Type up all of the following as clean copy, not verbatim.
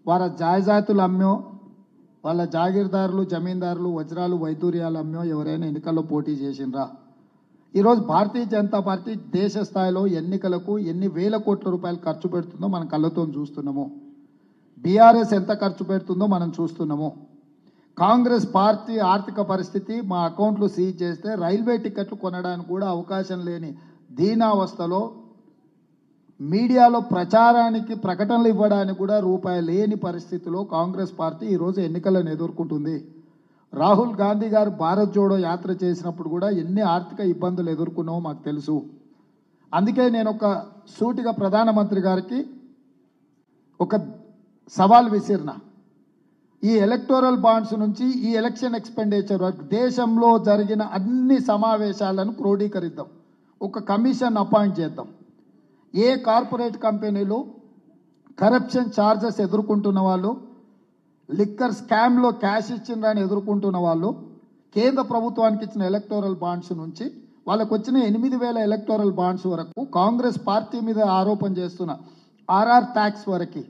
వాళ్ళ జాయజాతులు అమ్మో, వాళ్ళ జాగీర్దారులు, జమీందారులు వజ్రాలు వైదూర్యాలు అమ్మో ఎవరైనా ఎన్నికల్లో పోటీ చేసిండ్రా? ఈరోజు భారతీయ జనతా పార్టీ దేశ స్థాయిలో ఎన్నికలకు ఎన్ని వేల కోట్ల రూపాయలు ఖర్చు పెడుతుందో మనం కళ్ళతో చూస్తున్నాము. బీఆర్ఎస్ ఎంత ఖర్చు పెడుతుందో మనం చూస్తున్నాము. కాంగ్రెస్ పార్టీ ఆర్థిక పరిస్థితి మా అకౌంట్లు సీజ్ చేస్తే రైల్వే టికెట్లు కొనడానికి కూడా అవకాశం లేని దీనావస్థలో, మీడియాలో ప్రచారానికి ప్రకటనలు ఇవ్వడానికి కూడా రూపాయి లేని పరిస్థితిలో కాంగ్రెస్ పార్టీ ఈరోజు ఎన్నికలను ఎదుర్కొంటుంది. రాహుల్ గాంధీ గారు భారత్ జోడో యాత్ర చేసినప్పుడు కూడా ఎన్ని ఆర్థిక ఇబ్బందులు ఎదుర్కొన్నామో మాకు తెలుసు. అందుకే నేను ఒక సూటిగా ప్రధానమంత్రి గారికి ఒక సవాల్ విసిరిన. ఈ ఎలక్టోరల్ బాండ్స్ నుంచి ఈ ఎలక్షన్ ఎక్స్పెండిచర్ వరకు దేశంలో జరిగిన అన్ని సమావేశాలను క్రోడీకరిద్దాం, ఒక కమిషన్ అపాయింట్ చేద్దాం. ఏ కార్పొరేట్ కంపెనీలు కరప్షన్ ఛార్జెస్ ఎదుర్కొంటున్న వాళ్ళు, లిక్కర్ స్కామ్లో క్యాష్ ఇచ్చిందని ఎదుర్కొంటున్న వాళ్ళు, కేంద్ర ప్రభుత్వానికి ఇచ్చిన ఎలక్టోరల్ బాండ్స్ నుంచి వాళ్ళకు వచ్చిన 8,000 ఎలక్టోరల్ బాండ్స్ వరకు, కాంగ్రెస్ పార్టీ మీద ఆరోపణ చేస్తున్న ఆర్ఆర్ ట్యాక్స్ వరకు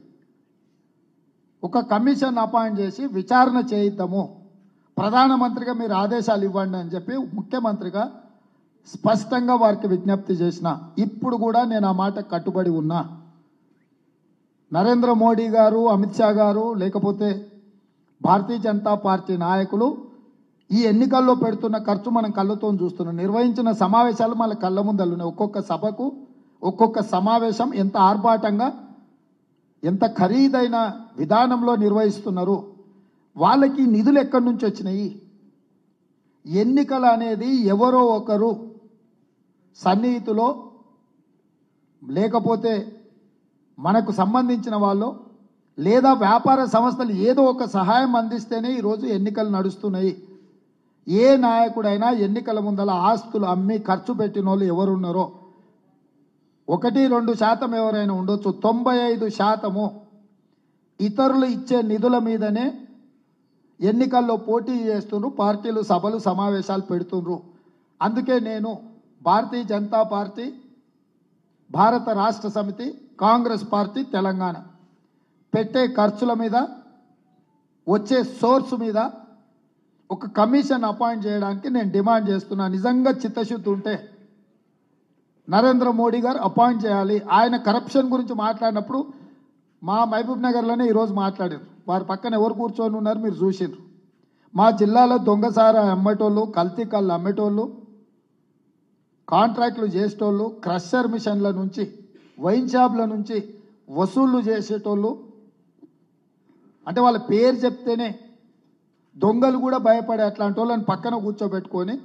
ఒక కమిషన్ అపాయింట్ చేసి విచారణ చేయిద్దాము. ప్రధానమంత్రిగా మీరు ఆదేశాలు ఇవ్వండి అని చెప్పి ముఖ్యమంత్రిగా స్పష్టంగా వారికి విజ్ఞప్తి చేసిన. ఇప్పుడు కూడా నేను ఆ మాట కట్టుబడి ఉన్నా. నరేంద్ర మోడీ గారు, అమిత్ షా గారు, లేకపోతే భారతీయ జనతా పార్టీ నాయకులు ఈ ఎన్నికల్లో పెడుతున్న ఖర్చు మనం కళ్ళతో చూస్తున్నాం. నిర్వహించిన సమావేశాలు మన కళ్ళ ముందలున్నాయి. ఒక్కొక్క సభకు, ఒక్కొక్క సమావేశం ఎంత ఆర్భాటంగా, ఎంత ఖరీదైన విధానంలో నిర్వహిస్తున్నారు. వాళ్ళకి నిధులు ఎక్కడి నుంచి వచ్చినాయి? ఎన్నికలు అనేది ఎవరో ఒకరు సన్నిహితులో, లేకపోతే మనకు సంబంధించిన వాళ్ళు, లేదా వ్యాపార సంస్థలు ఏదో ఒక సహాయం అందిస్తేనే ఈరోజు ఎన్నికలు నడుస్తున్నాయి. ఏ నాయకుడైనా ఎన్నికల ముందల ఆస్తులు అమ్మి ఖర్చు పెట్టిన వాళ్ళు ఎవరున్నారో 1-2% ఎవరైనా ఉండొచ్చు. 95% ఇతరులు ఇచ్చే నిధుల మీదనే ఎన్నికల్లో పోటీ చేస్తున్నారు. పార్టీలు సభలు సమావేశాలు పెడుతున్నారు. అందుకే నేను భారతీయ జనతా పార్టీ, భారత రాష్ట్ర సమితి, కాంగ్రెస్ పార్టీ తెలంగాణ పెట్టే ఖర్చుల మీద, వచ్చే సోర్స్ మీద ఒక కమిషన్ అపాయింట్ చేయడానికి నేను డిమాండ్ చేస్తున్నా. నిజంగా చిత్తశుద్ధి ఉంటే నరేంద్ర మోడీ గారు అపాయింట్ చేయాలి. ఆయన కరప్షన్ గురించి మాట్లాడినప్పుడు మా మహబూబ్ నగర్లోనే ఈరోజు మాట్లాడారు. వారి పక్కన ఎవరు కూర్చొని ఉన్నారు మీరు చూసిండ్రు. మా జిల్లాలో దొంగసారా అమ్మేటోళ్ళు, కల్తీ కళ్ళు అమ్మేటోళ్ళు, కాంట్రాక్టులు చేసేటోళ్ళు, క్రషర్ మిషన్ల నుంచి, వైన్ షాప్ల నుంచి వసూళ్లు చేసేటోళ్ళు, అంటే వాళ్ళ పేరు చెప్తేనే దొంగలు కూడా భయపడే అట్లాంటి వాళ్ళని పక్కన కూర్చోబెట్టుకొని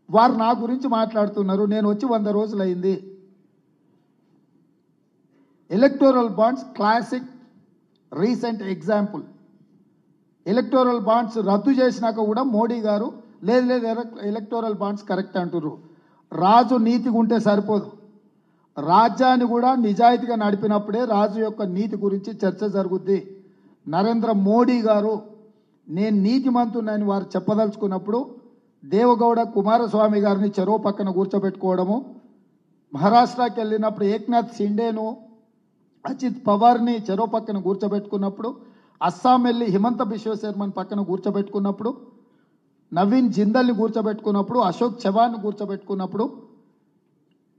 వారు నా గురించి మాట్లాడుతున్నారు. నేను వచ్చి 100 రోజులు అయింది. Electoral bonds classic recent example. Electoral bonds రద్దు చేసినాక కూడా మోడీ గారు లేదు లేదు ఎలక్టోరల్ బాండ్స్ కరెక్ట్ అంటున్నారు. రాజు నీతిగా ఉంటే సరిపోదు, రాజ్యాన్ని కూడా నిజాయితీగా నడిపినప్పుడే రాజు యొక్క నీతి గురించి చర్చ జరుగుద్ది. నరేంద్ర మోడీ గారు నేను నీతిమంతునని వారు చెప్పదలుచుకున్నప్పుడు దేవగౌడ కుమారస్వామి గారిని చెరో పక్కన కూర్చోబెట్టుకోవడము, మహారాష్ట్రకి వెళ్ళినప్పుడు ఏక్నాథ్ షిండేను, అజిత్ పవార్ని చెరో పక్కన కూర్చోబెట్టుకున్నప్పుడు, అస్సాం వెళ్ళి హిమంత బిశ్వ శర్మని పక్కన కూర్చోబెట్టుకున్నప్పుడు, నవీన్ జిందల్ని కూర్చోబెట్టుకున్నప్పుడు, అశోక్ చవాన్ని కూర్చోబెట్టుకున్నప్పుడు,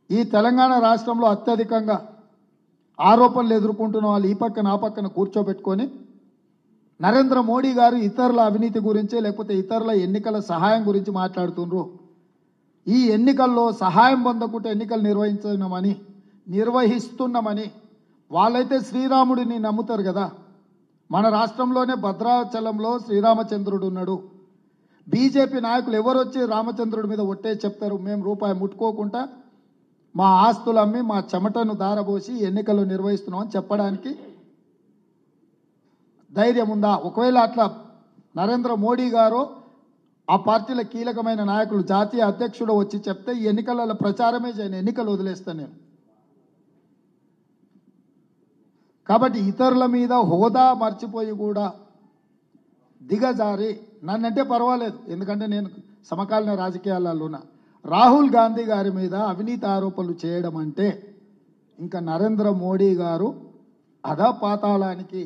ఈ తెలంగాణ రాష్ట్రంలో అత్యధికంగా ఆరోపణలు ఎదుర్కొంటున్న వాళ్ళు ఈ పక్కన ఆ పక్కన కూర్చోబెట్టుకొని నరేంద్ర మోడీ గారు ఇతరుల అవినీతి గురించి, లేకపోతే ఇతరుల ఎన్నికల సహాయం గురించి మాట్లాడుతున్నారు. ఈ ఎన్నికల్లో సహాయం పొందకుంటే ఎన్నికలు నిర్వహిస్తున్నామని వాళ్ళైతే శ్రీరాముడిని నమ్ముతారు కదా. మన రాష్ట్రంలోనే భద్రాచలంలో శ్రీరామచంద్రుడు ఉన్నాడు. బీజేపీ నాయకులు ఎవరు వచ్చి రామచంద్రుడి మీద ఒట్టే చెప్తారు, మేము రూపాయి ముట్టుకోకుండా మా ఆస్తులు అమ్మి మా చెమటను దారబోసి ఎన్నికలు నిర్వహిస్తున్నామని చెప్పడానికి ధైర్యం ఉందా? ఒకవేళ అట్లా నరేంద్ర మోడీ గారు, ఆ పార్టీల కీలకమైన నాయకులు, జాతీయ అధ్యక్షుడు వచ్చి చెప్తే ఈ ఎన్నికలలో ప్రచారమే చేయను, ఎన్నికలు వదిలేస్తాను నేను. కాబట్టి ఇతరుల మీద హోదా మర్చిపోయి కూడా దిగజారి, నన్నంటే పర్వాలేదు ఎందుకంటే నేను సమకాలీన రాజకీయాలలో ఉన్నా, రాహుల్ గాంధీ గారి మీద అవినీతి ఆరోపణలు చేయడం అంటే ఇంకా నరేంద్ర మోడీ గారు అధపాతాళానికి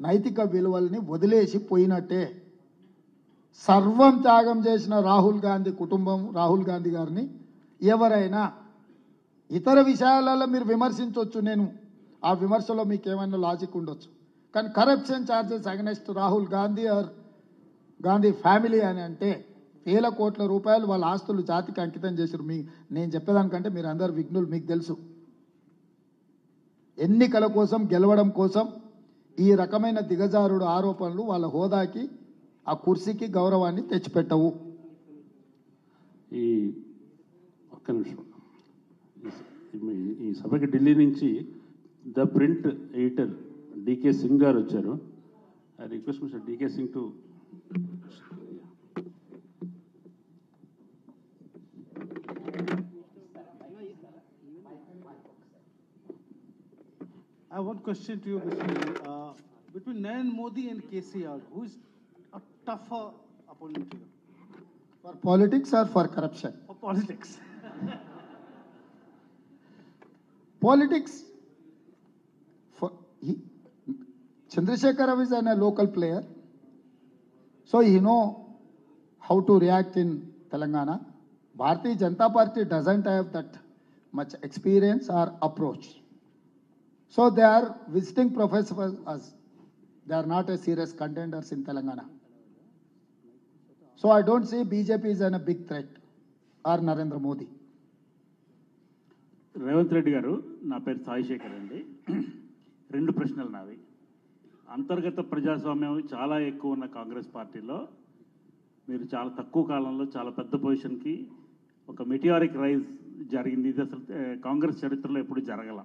నైతిక విలువల్ని వదిలేసి పోయినట్టే. సర్వం త్యాగం చేసిన రాహుల్ గాంధీ కుటుంబం, రాహుల్ గాంధీ గారిని ఎవరైనా ఇతర విషయాలలో మీరు విమర్శించవచ్చు, నేను ఆ విమర్శలో మీకు ఏమైనా లాజిక్ ఉండొచ్చు, కానీ corruption charges against Rahul Gandhi or Gandhi family అని అంటే వేల కోట్ల రూపాయలు వాళ్ళ ఆస్తులు జాతికి అంకితం చేశారు. నేను చెప్పేదానికంటే మీరు అందరు విఘ్నులు, మీకు తెలుసు. ఎన్నికల కోసం గెలవడం కోసం ఈ రకమైన దిగజారుడు ఆరోపణలు వాళ్ళ హోదాకి, ఆ కుర్చీకి గౌరవాన్ని తెచ్చిపెట్టవు. ఈ ఒక్క నిమిషం, ఈ సభకి ఢిల్లీ నుంచి the print editor DK Singh గారు వచ్చారు. I request mister DK Singh to I have one question to you, Mr. Between Narendra Modi and KCR, who is a tougher opponent to you? For politics or for corruption? For politics. Politics. Chandrasekhar Rao is a local player, so he know how to react in Telangana. Bharatiya Janata Party doesn't have that much experience or approach. So they are visiting professors as they are not a serious contenders in Telangana. So I don't see BJP is a big threat or Narendra Modi. Revanth Reddy గారు, నా పేరు సాయిశేఖర్ అండి. 2 ప్రశ్నలు నావి. అంతర్గత ప్రజాస్వామ్యం చాలా ఎక్కువ ఉన్న కాంగ్రెస్ పార్టీలో మీరు చాలా తక్కువ కాలంలో చాలా పెద్ద పొజిషన్కి ఒక మెటియారిక్ రైజ్ జరిగింది. ఇది అసలు కాంగ్రెస్ చరిత్రలో ఎప్పుడు జరగల.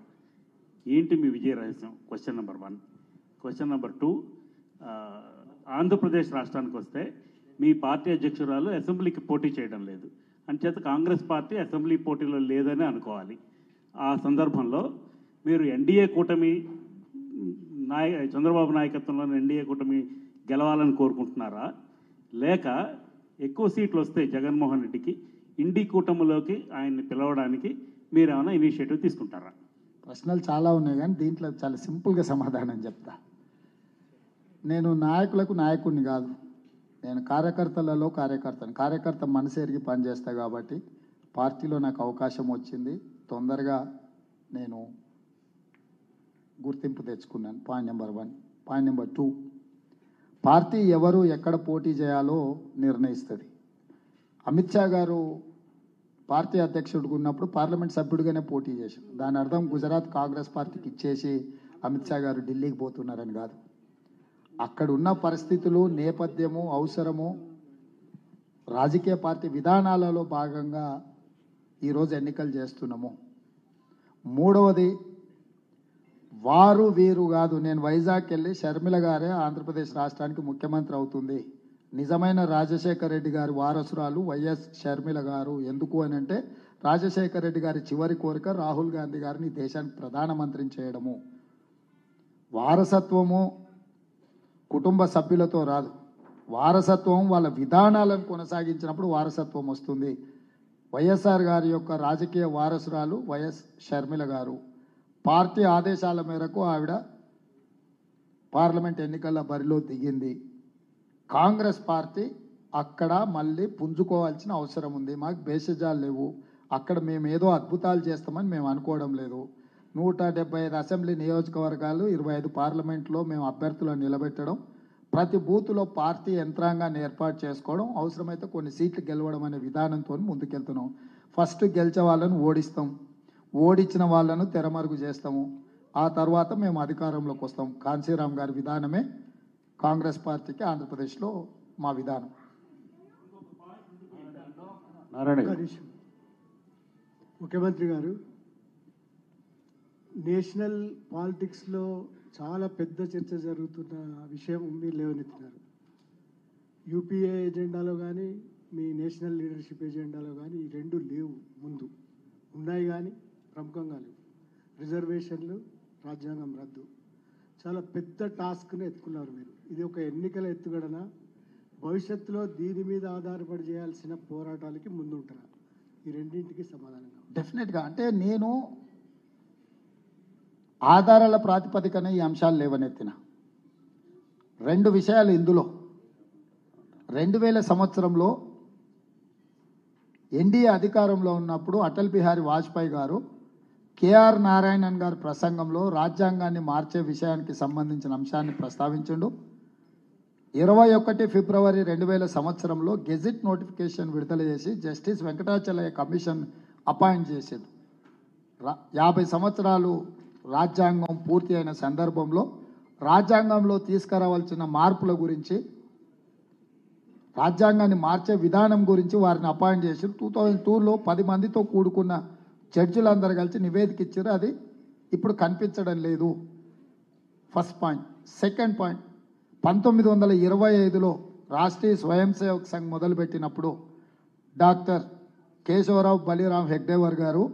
ఏంటి మీ విజయ రహస్యం? Question number 1. Question number 2, Andhra Pradesh రాష్ట్రానికి వస్తే మీ పార్టీ అధ్యక్షురాలు అసెంబ్లీకి పోటీ చేయడం లేదు, అంచేత కాంగ్రెస్ పార్టీ అసెంబ్లీ పోటీలో లేదని అనుకోవాలి. ఆ సందర్భంలో మీరు ఎన్డీఏ కూటమి చంద్రబాబు నాయకత్వంలోని ఎన్డీఏ కూటమి గెలవాలని కోరుకుంటున్నారా, లేక ఎక్కువ సీట్లు వస్తే జగన్మోహన్ రెడ్డికి ఇండి కూటమిలోకి ఆయన్ని పిలవడానికి మీరు ఏమైనా ఇనిషియేటివ్ తీసుకుంటారా? ప్రశ్నలు చాలా ఉన్నాయి, కానీ దీంట్లో చాలా సింపుల్గా సమాధానం చెప్తా. నేను నాయకులకు నాయకుడిని కాదు, నేను కార్యకర్తలలో కార్యకర్తను. కార్యకర్త మనసు ఎరిగి పనిచేస్తా కాబట్టి పార్టీలో నాకు అవకాశం వచ్చింది, తొందరగా నేను గుర్తింపు తెచ్చుకున్నాను. Point number 1. Point number 2, party ఎవరు ఎక్కడ పోటీ చేయాలో నిర్ణయిస్తుంది. అమిత్ షా గారు పార్టీ అధ్యక్షుడిగా ఉన్నప్పుడు పార్లమెంట్ సభ్యుడిగానే పోటీ చేశారు. దాని అర్థం గుజరాత్ కాంగ్రెస్ పార్టీకి ఇచ్చేసి అమిత్ షా గారు ఢిల్లీకి పోతున్నారని కాదు. అక్కడ ఉన్న పరిస్థితులు, నేపథ్యము, అవసరము, రాజకీయ పార్టీ విధానాలలో భాగంగా ఈరోజు ఎన్నికలు చేస్తున్నాము. 3వది, వారు వీరు కాదు. నేను వైజాగ్ వెళ్ళి షర్మిల గారే ఆంధ్రప్రదేశ్ రాష్ట్రానికి ముఖ్యమంత్రి అవుతుంది, నిజమైన రాజశేఖర రెడ్డి గారి వారసురాలు వైఎస్ షర్మిల గారు. ఎందుకు అని అంటే రాజశేఖర రెడ్డి గారి చివరి కోరిక రాహుల్ గాంధీ గారిని దేశానికి ప్రధానమంత్రిని చేయడము. వారసత్వము కుటుంబ సభ్యులతో రాదు, వారసత్వం వాళ్ళ విధానాలను కొనసాగించినప్పుడు వారసత్వం వస్తుంది. వైఎస్ఆర్ గారి యొక్క రాజకీయ వారసురాలు వైఎస్ షర్మిల గారు. పార్టీ ఆదేశాల మేరకు ఆవిడ పార్లమెంట్ ఎన్నికల బరిలో దిగింది. కాంగ్రెస్ పార్టీ అక్కడ మళ్ళీ పుంజుకోవాల్సిన అవసరం ఉంది. మాకు భేషజాలు లేవు, అక్కడ మేము ఏదో అద్భుతాలు చేస్తామని మేము అనుకోవడం లేదు. 175 అసెంబ్లీ నియోజకవర్గాలు, 25 పార్లమెంట్లో మేము అభ్యర్థులను నిలబెట్టడం, ప్రతి బూత్లో పార్టీ యంత్రాంగాన్ని ఏర్పాటు చేసుకోవడం, అవసరమైతే కొన్ని సీట్లు గెలవడం అనే విధానంతో ముందుకెళ్తున్నాం. ఫస్ట్ గెలిచే వాళ్ళను ఓడిస్తాం, ఓడించిన వాళ్ళను తెరమరుగు చేస్తాము, ఆ తర్వాత మేము అధికారంలోకి వస్తాం. కాంశీరామ్ గారి విధానమే కాంగ్రెస్ పార్టీకి ఆంధ్రప్రదేశ్లో మా విధానం. ముఖ్యమంత్రి గారు, నేషనల్ పాలిటిక్స్లో చాలా పెద్ద చర్చ జరుగుతున్న విషయం మీరు లేవనెత్తినారు. యూపీఏ ఎజెండాలో కానీ మీ నేషనల్ లీడర్షిప్ ఎజెండాలో కానీ ఈ 2 లేవు. ముందు ఉన్నాయి కానీ ప్రముఖంగా లేవు. రిజర్వేషన్లు, రాజ్యాంగం రద్దు, చాలా పెద్ద టాస్క్ని ఎత్తుకున్నారు మీరు. ఇది ఒక ఎన్నికల ఎత్తుగడన, భవిష్యత్తులో దీని మీద ఆధారపడి చేయాల్సిన పోరాటాలకి ముందుంటారా? ఈ రెండింటికి సమాధానంగా. డెఫినెట్గా, అంటే నేను ఆధారాల ప్రాతిపదికన ఈ అంశాలు లేవనెత్తిన. రెండు విషయాలు ఇందులో 2000 సంవత్సరంలో ఎన్డీఏ అధికారంలో ఉన్నప్పుడు అటల్ బిహారీ వాజ్పేయి గారు కేఆర్ నారాయణన్ గారి ప్రసంగంలో రాజ్యాంగాన్ని మార్చే విషయానికి సంబంధించిన అంశాన్ని ప్రస్తావించిండు. 21 ఫిబ్రవరి 2000 సంవత్సరంలో గెజిట్ నోటిఫికేషన్ విడుదల చేసి జస్టిస్ వెంకటాచలయ్య కమిషన్ అపాయింట్ చేసింది. 50 సంవత్సరాలు రాజ్యాంగం పూర్తి అయిన సందర్భంలో రాజ్యాంగంలో తీసుకురావాల్సిన మార్పుల గురించి, రాజ్యాంగాన్ని మార్చే విధానం గురించి వారిని అపాయింట్ చేసి 2002లో 10 మందితో కూడుకున్న జడ్జిలందరూ కలిసి నివేదిక ఇచ్చారు. అది ఇప్పుడు కనిపించడం లేదు. First point. సెకండ్ పాయింట్, 1925లో రాష్ట్రీయ స్వయం సేవక్ సంఘ్ మొదలుపెట్టినప్పుడు డాక్టర్ కేశవరావు బలిరామ్ హెగ్డేవర్ గారు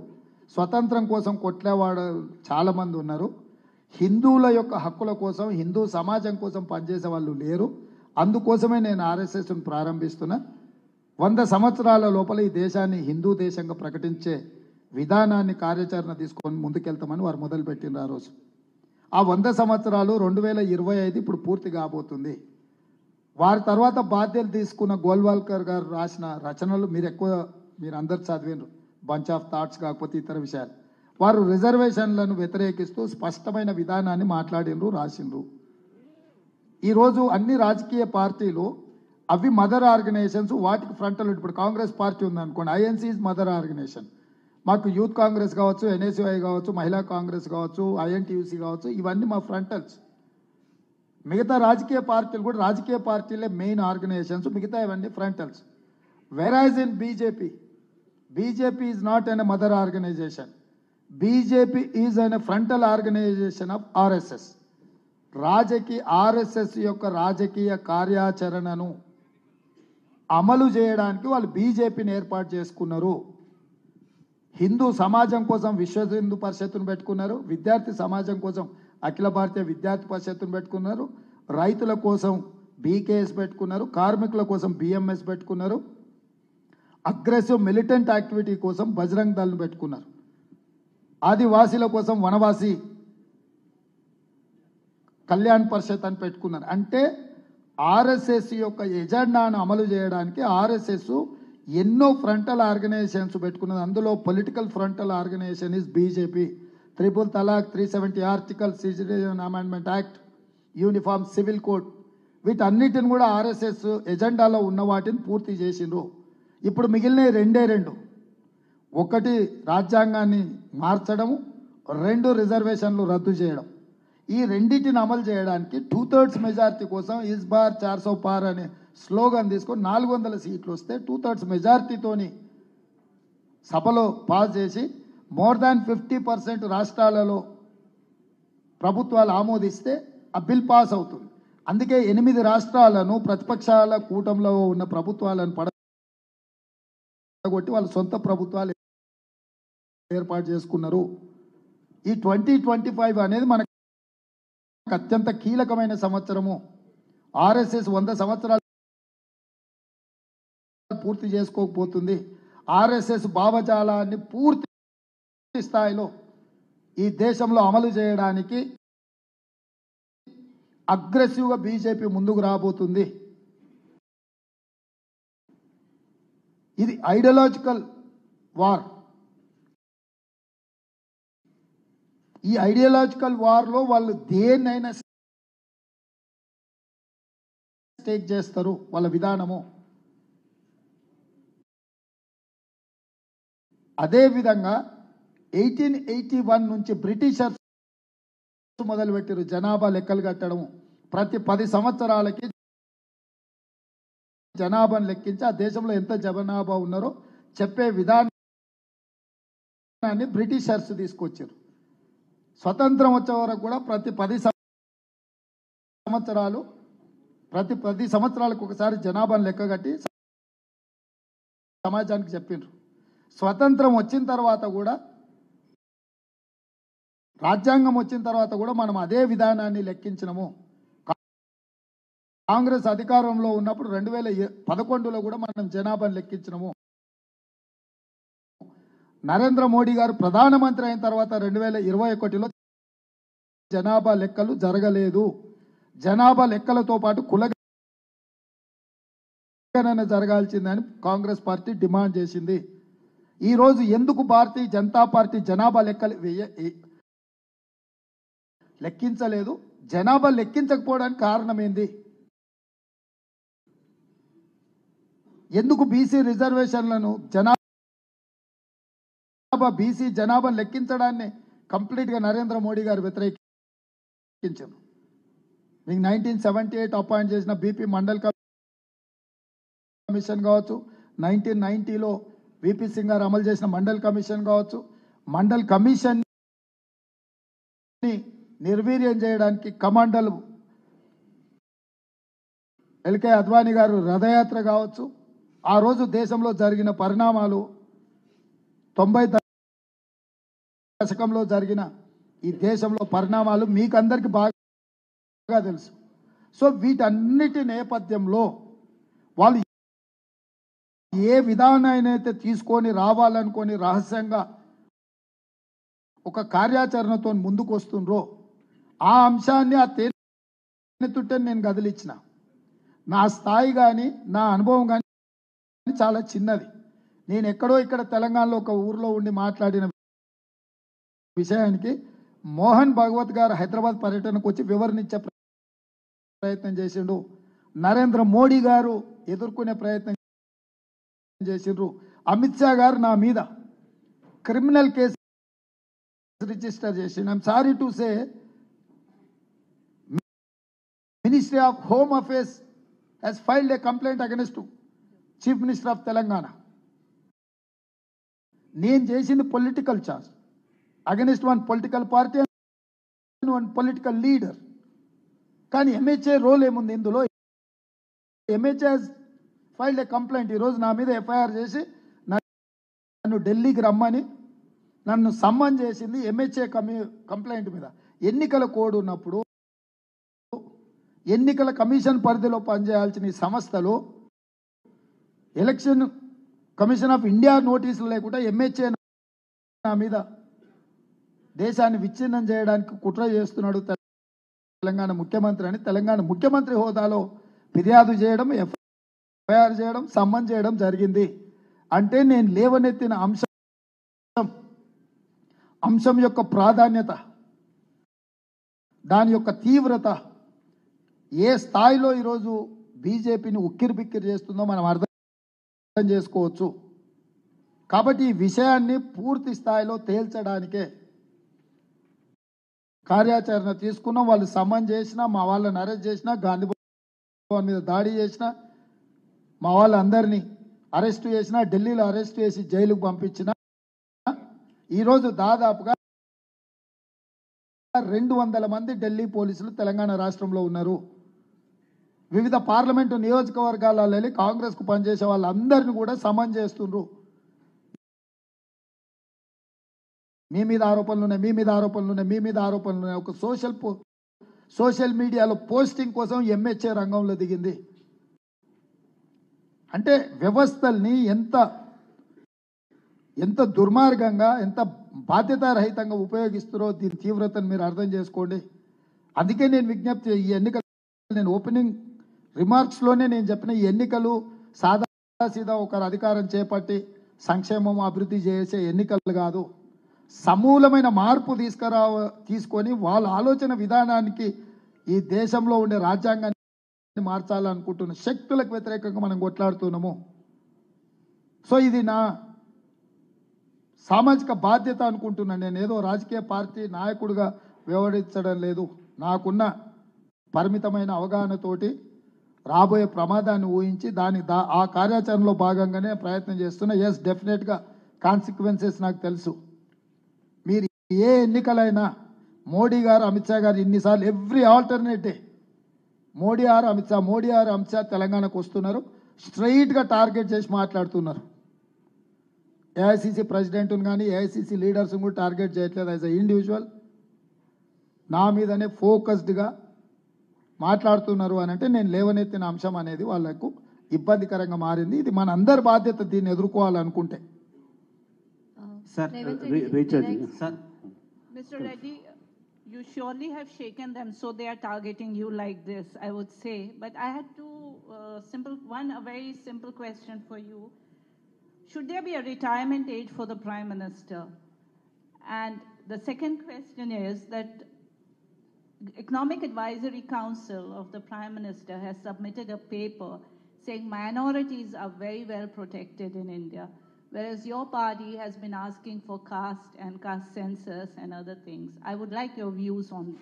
స్వతంత్రం కోసం కొట్లేవాడు చాలామంది ఉన్నారు. హిందువుల యొక్క హక్కుల కోసం, హిందూ సమాజం కోసం పనిచేసే వాళ్ళు లేరు. అందుకోసమే నేను ఆర్ఎస్ఎస్ను ప్రారంభిస్తున్నా. 100 సంవత్సరాల లోపల ఈ దేశాన్ని హిందూ దేశంగా ప్రకటించే విధానాన్ని కార్యాచరణ తీసుకొని ముందుకెళ్తామని వారు మొదలుపెట్టినారు. ఆ రోజు ఆ 100 సంవత్సరాలు 2025 ఇప్పుడు పూర్తి కాబోతుంది. వారి తర్వాత బాధ్యతలు తీసుకున్న గోల్వాల్కర్ గారు రాసిన రచనలు మీరు అందరు చదివినారు. బంచ్ ఆఫ్ థాట్స్ కాకపోతే ఇతర విషయాలు. వారు రిజర్వేషన్లను వ్యతిరేకిస్తూ స్పష్టమైన విధానాన్ని మాట్లాడినరు, రాసిండ్రు. ఈరోజు అన్ని రాజకీయ పార్టీలు అవి మదర్ ఆర్గనైజేషన్స్, వాటికి ఫ్రంటల్. ఇప్పుడు కాంగ్రెస్ పార్టీ ఉందనుకోండి, ఐఎన్సీ ఇస్ మదర్ ఆర్గనైజేషన్. మాకు యూత్ కాంగ్రెస్ కావచ్చు, ఎన్ఎస్యుఐ కావచ్చు, మహిళా కాంగ్రెస్ కావచ్చు, ఐఎన్టీయూసీ కావచ్చు, ఇవన్నీ మా ఫ్రంటల్స్. మిగతా రాజకీయ పార్టీలు కూడా రాజకీయ పార్టీలే మెయిన్ ఆర్గనైజేషన్స్, మిగతా ఇవన్నీ frontals. Whereas in BJP is not an mother organization. BJP is an frontal organization of RSS. RSS యొక్క రాజకీయ కార్యాచరణను అమలు చేయడానికి వాళ్ళు బీజేపీని ఏర్పాటు చేసుకున్నారు. హిందూ సమాజం కోసం విశ్వ హిందూ పరిషత్తును పెట్టుకున్నారు. విద్యార్థి సమాజం కోసం అఖిల భారతీయ విద్యార్థి పరిషత్తును పెట్టుకున్నారు. రైతుల కోసం బీకేఎస్ పెట్టుకున్నారు. కార్మికుల కోసం బిఎంఎస్ పెట్టుకున్నారు. అగ్రెసివ్ మిలిటెంట్ యాక్టివిటీ కోసం బజరంగ్ దళ్ను పెట్టుకున్నారు. ఆదివాసీల కోసం వనవాసి కళ్యాణ్ పరిషత్ అని పెట్టుకున్నారు. అంటే ఆర్ఎస్ఎస్ యొక్క ఎజెండాను అమలు చేయడానికి ఆర్ఎస్ఎస్ ఎన్నో ఫ్రంటల్ ఆర్గనైజేషన్స్ పెట్టుకున్నది. అందులో political frontal organization is BJP. 3 తలాక్, 370 article, citizen amendment act, uniform civil code, వీటన్నిటిని కూడా ఆర్ఎస్ఎస్ ఎజెండాలో ఉన్న వాటిని పూర్తి చేసిండ్రు. ఇప్పుడు మిగిలిన రెండు. ఒకటి రాజ్యాంగాన్ని మార్చడము, 2 రిజర్వేషన్లు రద్దు చేయడం. ఈ రెండింటిని అమలు చేయడానికి 2/3 మెజారిటీ కోసం ఇస్ బార్ 400 పార్ అనే స్లోగన్ తీసుకొని 400 సీట్లు వస్తే 2/3 మెజారిటీతోని సభలో పాస్ చేసి మోర్ దాన్ 50% రాష్ట్రాలలో ప్రభుత్వాలు ఆమోదిస్తే ఆ బిల్ పాస్ అవుతుంది. అందుకే 8 రాష్ట్రాలను ప్రతిపక్షాల కూటంలో ఉన్న ప్రభుత్వాలను పడగొట్టి వాళ్ళు సొంత ప్రభుత్వాలు ఏర్పాటు చేసుకున్నారు. ఈ 2025 అనేది మనకు అత్యంత కీలకమైన సంవత్సరము. ఆర్ఎస్ఎస్ 100 సంవత్సరాలు పూర్తి చేసుకోకపోతుంది. ఆర్ఎస్ఎస్ భావజాలాన్ని పూర్తి స్థాయిలో ఈ దేశంలో అమలు చేయడానికి అగ్రెసివ్గా బీజేపీ ముందుకు రాబోతుంది. ఇది ఐడియాలజికల్ వార్. ఈ ఐడియాలజికల్ వార్లో వాళ్ళు దేన్నైనా స్టేక్ చేస్తారు. వాళ్ళ విధానము అదేవిధంగా 1881 నుంచి బ్రిటిషర్స్ మొదలుపెట్టారు జనాభా లెక్కలు కట్టడం. ప్రతి 10 సంవత్సరాలకి జనాభాను లెక్కించి ఆ దేశంలో ఎంత జనాభా ఉన్నారో చెప్పే విధానాన్ని బ్రిటిషర్స్ తీసుకొచ్చారు. స్వతంత్రం వచ్చే వరకు కూడా ప్రతి 10 సంవత్సరాలకు ఒకసారి జనాభాను లెక్కగట్టి సమాజానికి చెప్పిండ్రు. స్వతంత్రం వచ్చిన తర్వాత కూడా, రాజ్యాంగం వచ్చిన తర్వాత కూడా మనం అదే విధానాన్ని లెక్కించినము. కాంగ్రెస్ అధికారంలో ఉన్నప్పుడు 2011లో కూడా మనం జనాభాను లెక్కించినము. నరేంద్ర మోడీ గారు ప్రధానమంత్రి అయిన తర్వాత 2021లో జనాభా లెక్కలు జరగలేదు. జనాభా లెక్కలతో పాటు కులగణన జరగాల్సిందని కాంగ్రెస్ పార్టీ డిమాండ్ చేసింది. ఈరోజు ఎందుకు భారతీయ జనతా పార్టీ జనాభా లెక్కలు లెక్కించలేదు? జనాభా లెక్కించకపోవడానికి కారణం ఏంది? ఎందుకు బీసీ రిజర్వేషన్లను బీసీ జనాభా లెక్కించడాన్ని కంప్లీట్గా నరేంద్ర మోడీ గారు వ్యతిరేకించారు. మీకు 1978 అపాయింట్ చేసిన బీపీ మండల్ కమిషన్ కావచ్చు, 1990లో విపి సింగ్ గారు అమలు చేసిన మండల్ కమిషన్ కావచ్చు, మండల్ కమిషన్ నిర్వీర్యం చేయడానికి కమాండల్ ఎల్కే అద్వానీ గారు రథయాత్ర కావచ్చు, ఆ రోజు దేశంలో జరిగిన పరిణామాలు, 90 దశకంలో జరిగిన ఈ దేశంలో పరిణామాలు మీకు అందరికీ బాగా తెలుసు. సో వీటన్నిటి నేపథ్యంలో వాళ్ళు ఏ విధానాన్ని అయితే తీసుకొని రావాలనుకొని రహస్యంగా ఒక కార్యాచరణతో ముందుకు వస్తుండ్రో ఆ అంశాన్ని ఆ తేనెతుట్టే నేను కదిలిచ్చిన. నా స్థాయి కానీ నా అనుభవం కానీ చాలా చిన్నది. నేను ఎక్కడో ఇక్కడ తెలంగాణలో ఒక ఊర్లో ఉండి మాట్లాడిన విషయానికి మోహన్ భాగవత్ గారు హైదరాబాద్ పర్యటనకు వచ్చి వివరణించే ప్రయత్నం చేసిండు. నరేంద్ర మోడీ గారు ఎదుర్కొనే ప్రయత్నం చేసిండ్రు. అమిత్ షా గారు నా మీద క్రిమినల్ కేసు రిజిస్టర్ చేసిండు. I'm sorry to say ministry of home affairs has filed A complaint against chief minister of Telangana. నేను చేసింది political charge against one political party and one political leader. కానీ ఎంహెచ్ఏ రోల్ ఏముంది ఇందులో? MHA filed ఏ complaint. ఈరోజు నా మీద FIR చేసి నన్ను ఢిల్లీకి రమ్మని నన్ను సమ్మన్ చేసింది ఎంహెచ్ఏ కంప్లైంట్ మీద. ఎన్నికల కోడ్ ఉన్నప్పుడు ఎన్నికల కమిషన్ పరిధిలో పనిచేయాల్సిన ఈ సంస్థలు ఎలక్షన్ కమిషన్ ఆఫ్ ఇండియా నోటీసులు లేకుండా ఎంహెచ్ఏ నా మీద దేశాన్ని విచ్ఛిన్నం చేయడానికి కుట్ర చేస్తున్నాడు తెలంగాణ ముఖ్యమంత్రి అని తెలంగాణ ముఖ్యమంత్రి హోదాలో ఫిర్యాదు చేయడం, ఎఫ్ఐఆర్ చేయడం, సమ్మన్ చేయడం జరిగింది. అంటే నేను లేవనెత్తిన అంశం యొక్క ప్రాధాన్యత, దాని యొక్క తీవ్రత ఏ స్థాయిలో ఈరోజు బీజేపీని ఉక్కిరి బిక్కిరి చేస్తుందో మనం అర్థం చేసుకోవచ్చు. కాబట్టి ఈ విషయాన్ని పూర్తి స్థాయిలో తేల్చడానికే కార్యాచరణ తీసుకున్నాం. వాళ్ళు సమ్మన్ చేసినా, మా వాళ్ళని అరెస్ట్ చేసినా, గాంధీ భవన్ మీద దాడి చేసినా, మా వాళ్ళందరినీ అరెస్ట్ చేసినా, ఢిల్లీలో అరెస్ట్ చేసి జైలుకు పంపించిన, ఈరోజు దాదాపుగా 200 మంది ఢిల్లీ పోలీసులు తెలంగాణ రాష్ట్రంలో ఉన్నారు. వివిధ పార్లమెంటు నియోజకవర్గాలలో వెళ్ళి కాంగ్రెస్కు పనిచేసే వాళ్ళందరినీ కూడా సమన్ చేస్తుండ్రు. మీ మీద ఆరోపణలు ఉన్నాయి, మీ మీద ఆరోపణలు ఉన్నాయి, మీ మీద ఆరోపణలు ఉన్నాయి. ఒక సోషల్ మీడియాలో పోస్టింగ్ కోసం ఎంహెచ్ఏ రంగంలో దిగింది. అంటే వ్యవస్థల్ని ఎంత దుర్మార్గంగా, ఎంత బాధ్యతారహితంగా ఉపయోగిస్తారో దీని తీవ్రతను మీరు అర్థం చేసుకోండి. అందుకే నేను విజ్ఞప్తి, ఈ ఎన్నికలు నేను ఓపెనింగ్ రిమార్క్స్లోనే నేను చెప్పిన, ఈ ఎన్నికలు సాదాసీదా ఒకరు అధికారం చేపట్టి సంక్షేమం అభివృద్ధి చేసే ఎన్నికలు కాదు. సమూలమైన మార్పు తీసుకొని వాళ్ళ ఆలోచన విధానానికి ఈ దేశంలో ఉండే రాజ్యాంగాన్ని మార్చాలనుకుంటున్న శక్తులకు వ్యతిరేకంగా మనం కొట్లాడుతున్నాము. సో ఇది నా సామాజిక బాధ్యత అనుకుంటున్నాను. నేను ఏదో రాజకీయ పార్టీ నాయకుడిగా వ్యవహరించడం లేదు. నాకున్న పరిమితమైన అవగాహనతోటి రాబోయే ప్రమాదాన్ని ఊహించి ఆ కార్యాచరణలో భాగంగానే ప్రయత్నం చేస్తున్నా. ఎస్, డెఫినెట్గా కాన్సిక్వెన్సెస్ నాకు తెలుసు. మీరు ఏ ఎన్నికలైనా మోడీ గారు, అమిత్ షా గారు ఇన్నిసార్లు every alternate day Modi or Amit Shah తెలంగాణకు వస్తున్నారు. స్ట్రైట్గా టార్గెట్ చేసి మాట్లాడుతున్నారు. ఏఐసిసి ప్రెసిడెంట్ను కానీ ఏఐసిసి లీడర్స్ని కూడా టార్గెట్ చేయట్లేదు. యాజ్ ఎ ఇండివిజువల్ నా మీదనే ఫోకస్డ్గా మాట్లాడుతున్నారు అని అంటే నేను లేవనెత్తిన అంశం అనేది వాళ్లకు ఇబ్బందికరంగా మారింది. ఇది మన అందరి బాధ్యత దీన్ని ఎదుర్కోవాలనుకుంటే. Sir, Richard. Sir, Mr. Reddy, you surely have shaken them, so they are targeting you like this, I would say. But I had a very simple question for you. Should there be a retirement age for the Prime Minister? And the second question is that Economic Advisory Council of the Prime Minister has submitted a paper saying minorities are very well protected in India, whereas your party has been asking for caste and caste census and other things. I would like your views on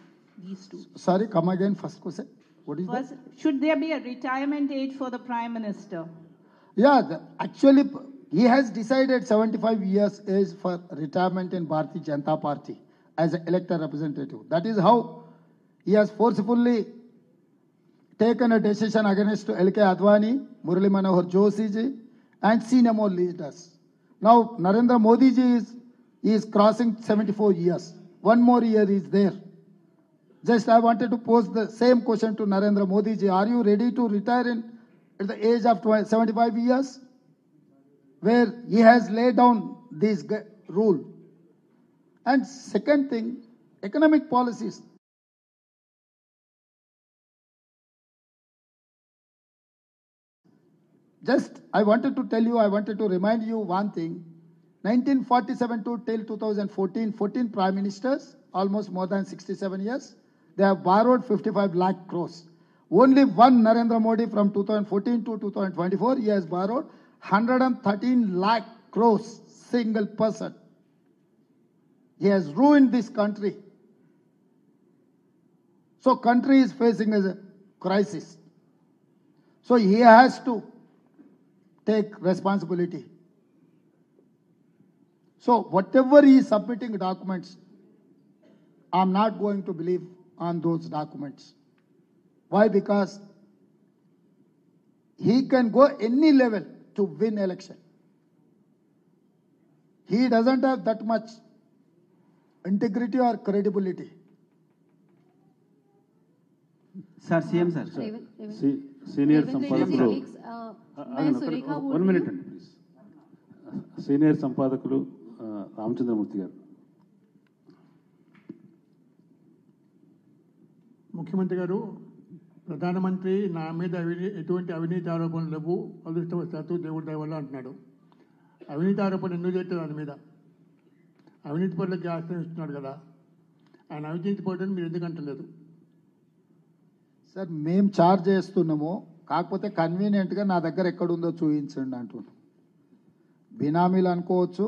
these two. Sorry, come again, first question. What is First, that? should there be a retirement age for the Prime Minister? Yeah, actually, he has decided 75 years age for retirement in Bharatiya Janata Party as an elected representative. That is how he has forcefully taken a decision against L.K. Advani, Murali Manohar Joshi ji, and senior more leaders. Now, Narendra Modi ji is crossing 74 years. One more year is there. Just I wanted to pose the same question to Narendra Modi ji. Are you ready to retire at the age of 75 years? Where he has laid down this rule. And second thing, economic policies. Just I wanted to remind you one thing. 1947 to till 2014, 14 prime ministers, almost more than 67 years, they have borrowed 55 lakh crores. Only one Narendra Modi from 2014 to 2024, he has borrowed 113 lakh crores, single person. He has ruined this country. So country is facing a crisis. So he has to take responsibility. So whatever he is submitting documents, I'm not going to believe on those documents. Why? Because he can go any level to win election. He doesn't have that much integrity or credibility. Sir, CM sir. Senior Revan సంపాదకులు colleagues, मैं सुरेखा बोल one रही minute हूँ। అండి please. Senior సంపాదకులు Ramachandramurthy గారు. ముఖ్యమంత్రి గారు, ప్రధానమంత్రి నా మీద ఎటువంటి అవినీతి ఆరోపణలు లేవు, అదృష్టవశాత్తు దేవుడి దయ వల్ల అంటున్నాడు. అవినీతి ఆరోపణలు ఎందుకు చేస్తారు? దాని మీద అవినీతి పనులకి ఆశ్రయిస్తున్నాడు కదా, ఆయన అవినీతి పనులను మీరు ఎందుకు అంటలేదు? సార్ మేము చార్జ్ చేస్తున్నాము, కాకపోతే కన్వీనియంట్గా నా దగ్గర ఎక్కడుందో చూపించండి అంటున్నాం. బినామీలు అనుకోవచ్చు,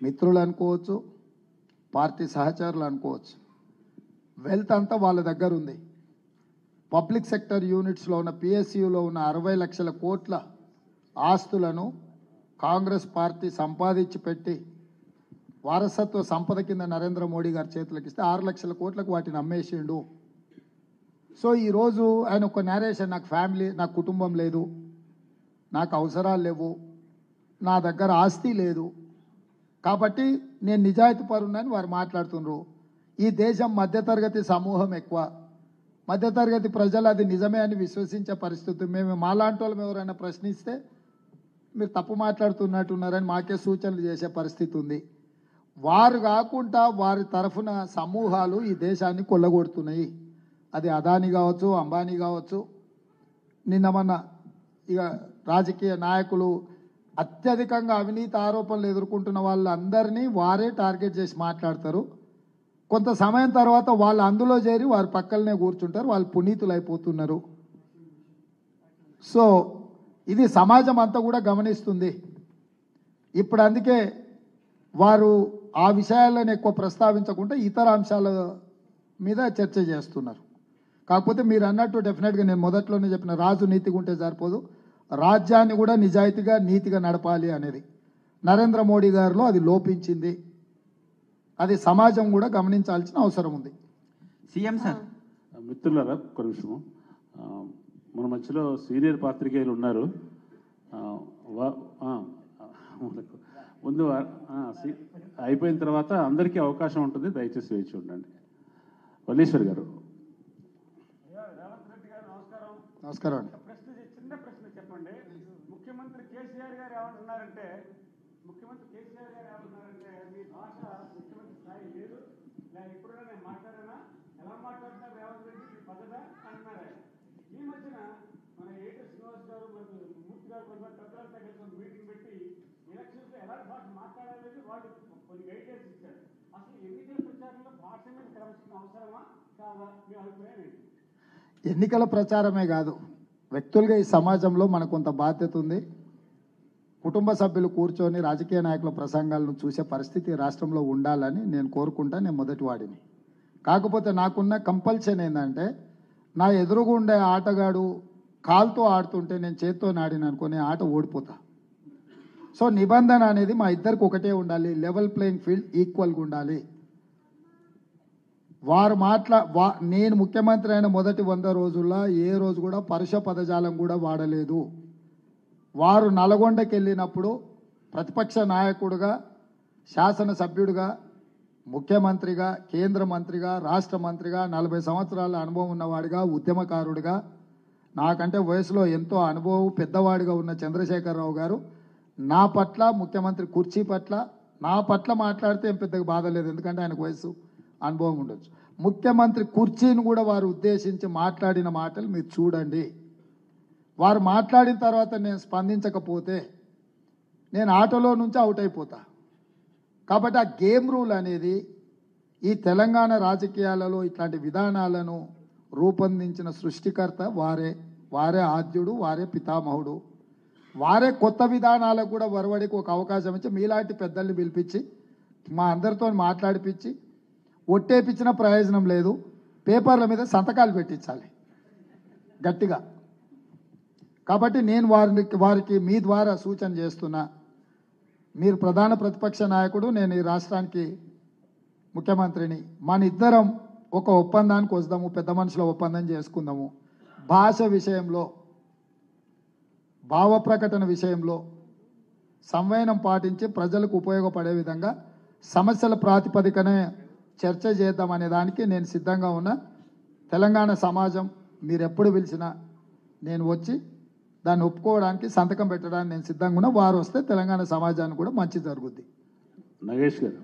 మిత్రులు అనుకోవచ్చు, పార్టీ సహచరులు అనుకోవచ్చు. వెల్త్ అంతా వాళ్ళ దగ్గర ఉంది. పబ్లిక్ సెక్టర్ యూనిట్స్లో ఉన్న పిఎస్యులో ఉన్న 60 లక్షల కోట్ల ఆస్తులను కాంగ్రెస్ పార్టీ సంపాదించి పెట్టి వారసత్వ సంపద కింద నరేంద్ర మోడీ గారి చేతులకు ఇస్తే 6 లక్షల కోట్లకు వాటిని అమ్మేసిండు. సో ఈరోజు ఆయన ఒక నేరేషన్, నాకు ఫ్యామిలీ, నాకు కుటుంబం లేదు, నాకు అవసరాలు లేవు, నా దగ్గర ఆస్తి లేదు, కాబట్టి నేను నిజాయితీ పరునని వారు మాట్లాడుతున్నారు. ఈ దేశం మధ్యతరగతి సమూహం ఎక్కువ, మధ్యతరగతి ప్రజలు అది నిజమే అని విశ్వసించే పరిస్థితి. మేము మాలాంటి వాళ్ళం ఎవరైనా ప్రశ్నిస్తే మీరు తప్పు మాట్లాడుతున్నట్టున్నారని మాకే సూచనలు చేసే పరిస్థితి ఉంది. వారు కాకుండా వారి తరఫున సమూహాలు ఈ దేశాన్ని కొల్లగొడుతున్నాయి. అది అదాని కావచ్చు, అంబానీ కావచ్చు. నిన్న మొన్న ఇక రాజకీయ నాయకులు అత్యధికంగా అవినీతి ఆరోపణలు ఎదుర్కొంటున్న వాళ్ళందరినీ వారే టార్గెట్ చేసి మాట్లాడతారు. కొంత సమయం తర్వాత వాళ్ళు అందులో చేరి వారి పక్కలనే కూర్చుంటారు, వాళ్ళు పునీతులు అయిపోతున్నారు. సో ఇది సమాజం అంతా కూడా గమనిస్తుంది. ఇప్పుడు అందుకే వారు ఆ విషయాలను ఎక్కువ ప్రస్తావించకుండా ఇతర అంశాల మీద చర్చ చేస్తున్నారు. కాకపోతే మీరు అన్నట్టు డెఫినెట్గా నేను మొదట్లోనే చెప్పిన, రాజు నీతిగా ఉంటే సరిపోదు, రాజ్యాన్ని కూడా నిజాయితీగా నీతిగా నడపాలి అనేది నరేంద్ర మోడీ గారిలో అది లోపించింది. అది సమాజం కూడా గమనించాల్సిన అవసరం ఉంది. CM sir. మిత్రులారా, ఒక్క నిమిషము. మన మధ్యలో సీనియర్ పాత్రికేయులు ఉన్నారు. ముందు అయిపోయిన తర్వాత అందరికీ అవకాశం ఉంటుంది, దయచేసి వేచి ఉండండి. వల్లీశ్వర్ గారు. నమస్కారం అండి. చిన్న ప్రశ్న చెప్పండి. ముఖ్యమంత్రి కేసీఆర్ గారు ఏమంటున్నారంటే మీ భాష ముఖ్యమంత్రి స్థాయి లేదు, ఎప్పుడైనా నేను మాట్లాడానా? ఎలా మాట్లాడుతున్నారు రేవంత్ రెడ్డి, మీ పద్ధత అంటున్నారు ఆయన. ఈ మధ్యన మన ఏటి శ్రీనివాస్ గారు మనకు మూర్తి గారు కొంతమంది పెద్దలంతా కలిసి మీటింగ్ పెట్టి ఎలక్షన్స్ ఎలాంటి భాష మాట్లాడాలని వాళ్ళు కొన్ని గైడ్లైన్స్ ఇచ్చారు. అసలు ఎన్నికల ప్రచారంలో భాష మీద క్రమశిక్షణ అవసరమా కాదా? మీ అభిప్రాయం ఏంటి? ఎన్నికల ప్రచారమే కాదు, వ్యక్తులుగా ఈ సమాజంలో మనకు కొంత బాధ్యత ఉంది. కుటుంబ సభ్యులు కూర్చొని రాజకీయ నాయకుల ప్రసంగాలను చూసే పరిస్థితి రాష్ట్రంలో ఉండాలని నేను కోరుకుంటా. నేను మొదటి వాడిని. కాకపోతే నాకున్న కంపల్షన్ ఏంటంటే, నా ఎదురుగా ఉండే ఆటగాడు కాలుతో ఆడుతుంటే నేను చేత్తో నాడిన అనుకుని ఆట ఓడిపోతా. సో నిబంధన అనేది మా ఇద్దరికి ఒకటే ఉండాలి. లెవెల్ ప్లేయింగ్ ఫీల్డ్ ఈక్వల్గా ఉండాలి. వారు నేను ముఖ్యమంత్రి అయిన మొదటి 100 రోజుల్లో ఏ రోజు కూడా పరుష పదజాలం కూడా వాడలేదు. వారు నల్గొండకి వెళ్ళినప్పుడు ప్రతిపక్ష నాయకుడిగా, శాసనసభ్యుడిగా, ముఖ్యమంత్రిగా, కేంద్ర మంత్రిగా, రాష్ట్ర మంత్రిగా, 40 సంవత్సరాల అనుభవం ఉన్నవాడిగా, ఉద్యమకారుడిగా, నాకంటే వయసులో ఎంతో అనుభవం పెద్దవాడిగా ఉన్న చంద్రశేఖరరావు గారు నా పట్ల, ముఖ్యమంత్రి కుర్చీ పట్ల, నా పట్ల మాట్లాడితే ఏం పెద్దగా బాధ లేదు, ఎందుకంటే ఆయనకు వయసు అనుభవం ఉండొచ్చు. ముఖ్యమంత్రి కుర్చీని కూడా వారు ఉద్దేశించి మాట్లాడిన మాటలు మీరు చూడండి. వారు మాట్లాడిన తర్వాత నేను స్పందించకపోతే నేను ఆటోలో నుంచి అవుట్ అయిపోతా. కాబట్టి ఆ గేమ్ రూల్ అనేది ఈ తెలంగాణ రాజకీయాలలో ఇట్లాంటి విధానాలను రూపొందించిన సృష్టికర్త వారే ఆద్యుడు, వారే పితామహుడు. వారే కొత్త విధానాలకు కూడా వరవడికి ఒక అవకాశం ఇచ్చి మీలాంటి పెద్దల్ని పిలిపించి మా అందరితో మాట్లాడిపించి ఒట్టేపించిన ప్రయోజనం లేదు. పేపర్ల మీద సంతకాలు పెట్టించాలి గట్టిగా. కాబట్టి నేను వారికి మీ ద్వారా సూచన చేస్తున్నా. మీరు ప్రధాన ప్రతిపక్ష నాయకుడు, నేను ఈ రాష్ట్రానికి ముఖ్యమంత్రిని. మన ఇద్దరం ఒక ఒప్పందానికి వస్తాము, పెద్ద మనుషుల ఒప్పందం చేసుకుందాము. భాష విషయంలో, భావ ప్రకటన విషయంలో సంవయనం పాటించి ప్రజలకు ఉపయోగపడే విధంగా సమస్యల ప్రాతిపదికనే చర్చ చేద్దామనే దానికి నేను సిద్ధంగా ఉన్నా. తెలంగాణ సమాజం మీరు ఎప్పుడు పిలిచినా నేను వచ్చి దాన్ని ఒప్పుకోవడానికి, సంతకం పెట్టడానికి నేను సిద్ధంగా ఉన్నా. వారు వస్తే తెలంగాణ సమాజానికి కూడా మంచి జరుగుద్ది. నగేష్ గారు.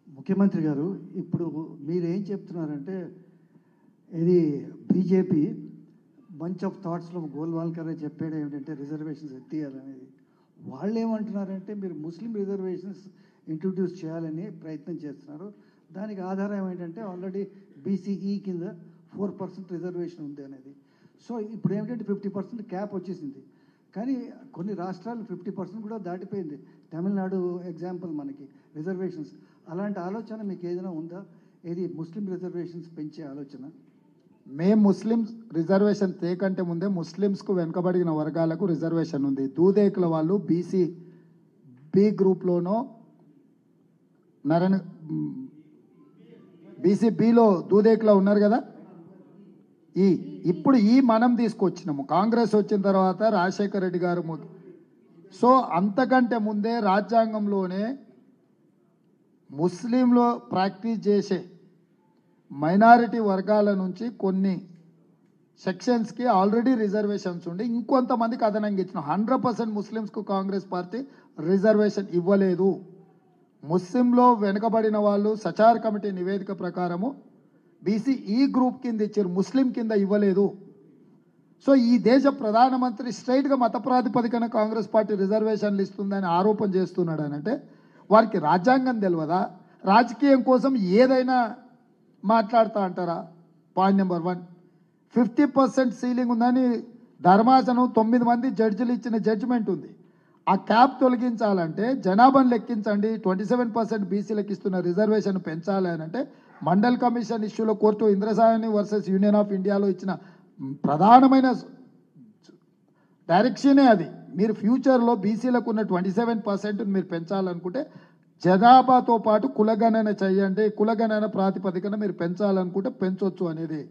ముఖ్యమంత్రి గారు, ఇప్పుడు మీరేం చెప్తున్నారంటే, ఇది బీజేపీ బంచ్ ఆఫ్ థాట్స్లో గోల్వాల్కర్ చెప్పాడు ఏమిటంటే రిజర్వేషన్స్ ఎత్తేయాలనేది. వాళ్ళు ఏమంటున్నారంటే మీరు ముస్లిం రిజర్వేషన్స్ ఇంట్రడ్యూస్ చేయాలని ప్రయత్నం చేస్తున్నారు. దానికి ఆధారం ఏంటంటే ఆల్రెడీ బీసీఈ కింద 4% రిజర్వేషన్ ఉంది అనేది. సో ఇప్పుడు ఏమిటంటే 50% క్యాప్ వచ్చేసింది. కానీ కొన్ని రాష్ట్రాలు 50% కూడా దాటిపోయింది. తమిళనాడు ఎగ్జాంపుల్ మనకి రిజర్వేషన్స్. అలాంటి ఆలోచన మీకు ఏదైనా ఉందా? ఏది ముస్లిం రిజర్వేషన్స్ పెంచే ఆలోచన? మేము ముస్లిం రిజర్వేషన్ తేకంటే ముందే ముస్లిమ్స్కు వెనుకబడిన వర్గాలకు రిజర్వేషన్ ఉంది. దూదేకుల వాళ్ళు BC B గ్రూప్లోనో BC below Dudekula ఉన్నారు కదా. ఇప్పుడు మనం తీసుకొచ్చినాము. కాంగ్రెస్ వచ్చిన తర్వాత రాజశేఖర రెడ్డి గారు. సో అంతకంటే ముందే రాజ్యాంగంలోనే ముస్లింలో ప్రాక్టీస్ చేసే మైనారిటీ వర్గాల నుంచి కొన్ని సెక్షన్స్కి ఆల్రెడీ రిజర్వేషన్స్ ఉండి ఇంకొంతమందికి అదనంగా ఇచ్చిన 100% ముస్లిమ్స్కు కాంగ్రెస్ పార్టీ రిజర్వేషన్ ఇవ్వలేదు. ముస్లింలో వెనుకబడిన వాళ్ళు సచార్ కమిటీ నివేదిక ప్రకారము బీసీ ఈ గ్రూప్ కింద ఇచ్చారు, ముస్లిం కింద ఇవ్వలేదు. సో ఈ దేశ ప్రధానమంత్రి స్ట్రైట్గా మత ప్రాతిపదికన కాంగ్రెస్ పార్టీ రిజర్వేషన్లు ఇస్తుందని ఆరోపణ చేస్తున్నాడు అని అంటే వారికి రాజ్యాంగం తెలియదా? రాజకీయం కోసం ఏదైనా మాట్లాడుతూ అంటారా? పాయింట్ నెంబర్ 1, 50% సీలింగ్ ఉందని ధర్మాసనం 9 మంది జడ్జిలు ఇచ్చిన జడ్జిమెంట్ ఉంది. ఆ క్యాప్ తొలగించాలంటే జనాభాను లెక్కించండి. 27% బీసీలకు ఇస్తున్న రిజర్వేషన్ పెంచాలి అని అంటే మండల్ కమిషన్ ఇష్యూలో court Indra Sawhney versus union of ఇండియాలో ఇచ్చిన ప్రధానమైన డైరెక్షనే అది. మీరు ఫ్యూచర్లో బీసీలకు ఉన్న 27% మీరు పెంచాలనుకుంటే జనాభాతో పాటు కులగణన చేయండి. కులగణన ప్రాతిపదికన మీరు పెంచాలనుకుంటే పెంచవచ్చు అనేది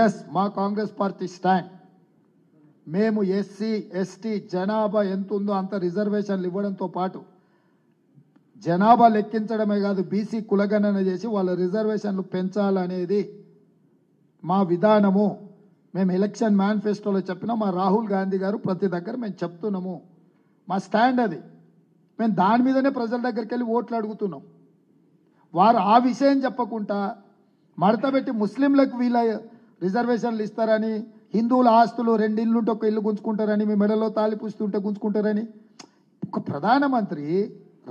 ఎస్ మా కాంగ్రెస్ పార్టీ స్టాండ్. మేము ఎస్సీ ఎస్టీ జనాభా ఎంత ఉందో అంత రిజర్వేషన్లు ఇవ్వడంతో పాటు జనాభా లెక్కించడమే కాదు బీసీ కులగణన చేసి వాళ్ళ రిజర్వేషన్లు పెంచాలనేది మా విధానము. మేము ఎలక్షన్ మేనిఫెస్టోలో చెప్పినా మా రాహుల్ గాంధీ గారు ప్రతి దగ్గర మేము చెప్తున్నాము. మా స్టాండ్ అది. మేము దాని మీదనే ప్రజల దగ్గరికి వెళ్ళి ఓట్లు అడుగుతున్నాం. వారు ఆ విషయం చెప్పకుండా మడతబెట్టి ముస్లింలకు వీళ్ళ రిజర్వేషన్లు ఇస్తారని, హిందువుల ఆస్తులు 2 ఇళ్ళుంటే ఒక ఇల్లు గుంజుకుంటారని, మీ మెడలో తాళి పుస్తుంటే గుంజుకుంటారని. ఒక ప్రధానమంత్రి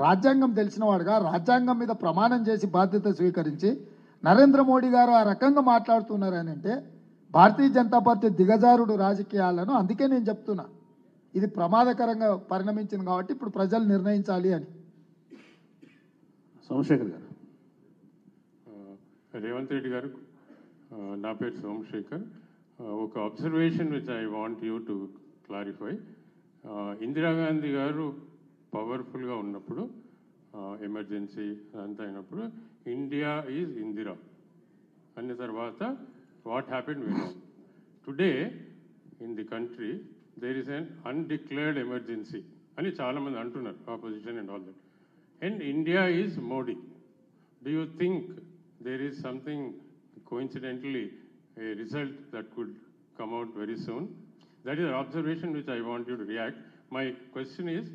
రాజ్యాంగం తెలిసినవాడుగా రాజ్యాంగం మీద ప్రమాణం చేసి బాధ్యత స్వీకరించి నరేంద్ర మోడీ గారు ఆ రకంగా మాట్లాడుతున్నారని అంటే భారతీయ జనతా పార్టీ దిగజారుడు రాజకీయాలను, అందుకే నేను చెప్తున్నా ఇది ప్రమాదకరంగా పరిణమించింది కాబట్టి ఇప్పుడు ప్రజలు నిర్ణయించాలి అని. సోమశేఖర్ గారు. రేవంత్ రెడ్డి గారు, నా పేరు సోమశేఖర్. ఒక observation which I want you to clarify. Indira Gandhi గారు పవర్ఫుల్గా ఉన్నప్పుడు, ఎమర్జెన్సీ అంతా అయినప్పుడు ఇండియా ఈజ్ ఇందిరా అన్న తర్వాత what happened we know. Today in the country there is an undeclared emergency అని చాలామంది అంటున్నారు, opposition and all that. And India is Modi. Do you think there is something coincidentally a result that could come out very soon? That is an observation which I want you to react. My question is,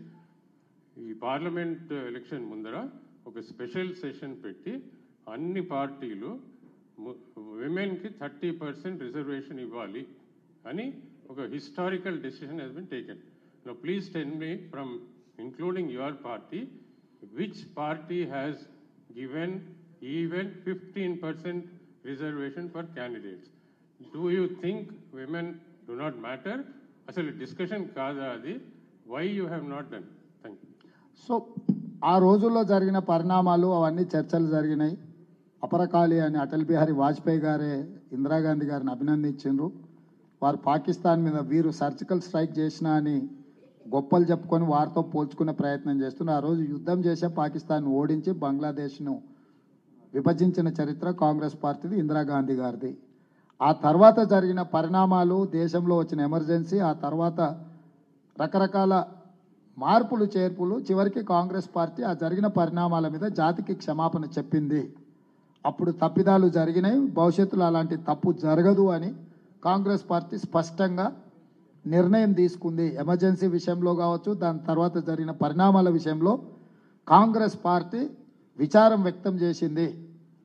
ఈ parliament election ముందర ఒక special session పెట్టి అన్ని పార్టీలు విమెన్కి 30% reservation ఇవ్వాలి అని ఒక historical decision has been taken. Now please tell me from including your party, which party has given even 15% reservation for candidates? Do you think women do not matter? Asal discussion kaada adi. Why you have not done? Thank you. So ఆ రోజుల్లో జరిగిన పరిణామాలు అవన్నీ చర్చలు జరిగినాయి. అపరకాలి అని అటల్ బిహారీ వాజ్పేయి గారే ఇందిరాగాంధీ గారిని అభినందించారు. వారు పాకిస్తాన్ మీద వీరు సర్జికల్ స్ట్రైక్ చేసినా అని గొప్పలు చెప్పుకొని వారితో పోల్చుకునే ప్రయత్నం చేస్తున్నారు. ఆ రోజు యుద్ధం చేసే పాకిస్తాన్ ఓడించి బంగ్లాదేశ్ను విభజించిన చరిత్ర కాంగ్రెస్ పార్టీది, ఇందిరాగాంధీ గారిది. ఆ తర్వాత జరిగిన పరిణామాలు, దేశంలో వచ్చిన ఎమర్జెన్సీ, ఆ తర్వాత రకరకాల మార్పులు చేర్పులు, చివరికి కాంగ్రెస్ పార్టీ ఆ జరిగిన పరిణామాల మీద జాతికి క్షమాపణ చెప్పింది. అప్పుడు తప్పిదాలు జరిగినాయి, భవిష్యత్తులో అలాంటి తప్పు జరగదు అని కాంగ్రెస్ పార్టీ స్పష్టంగా నిర్ణయం తీసుకుంది. ఎమర్జెన్సీ విషయంలో కావచ్చు, దాని తర్వాత జరిగిన పరిణామాల విషయంలో కాంగ్రెస్ పార్టీ విచారం వ్యక్తం చేసింది.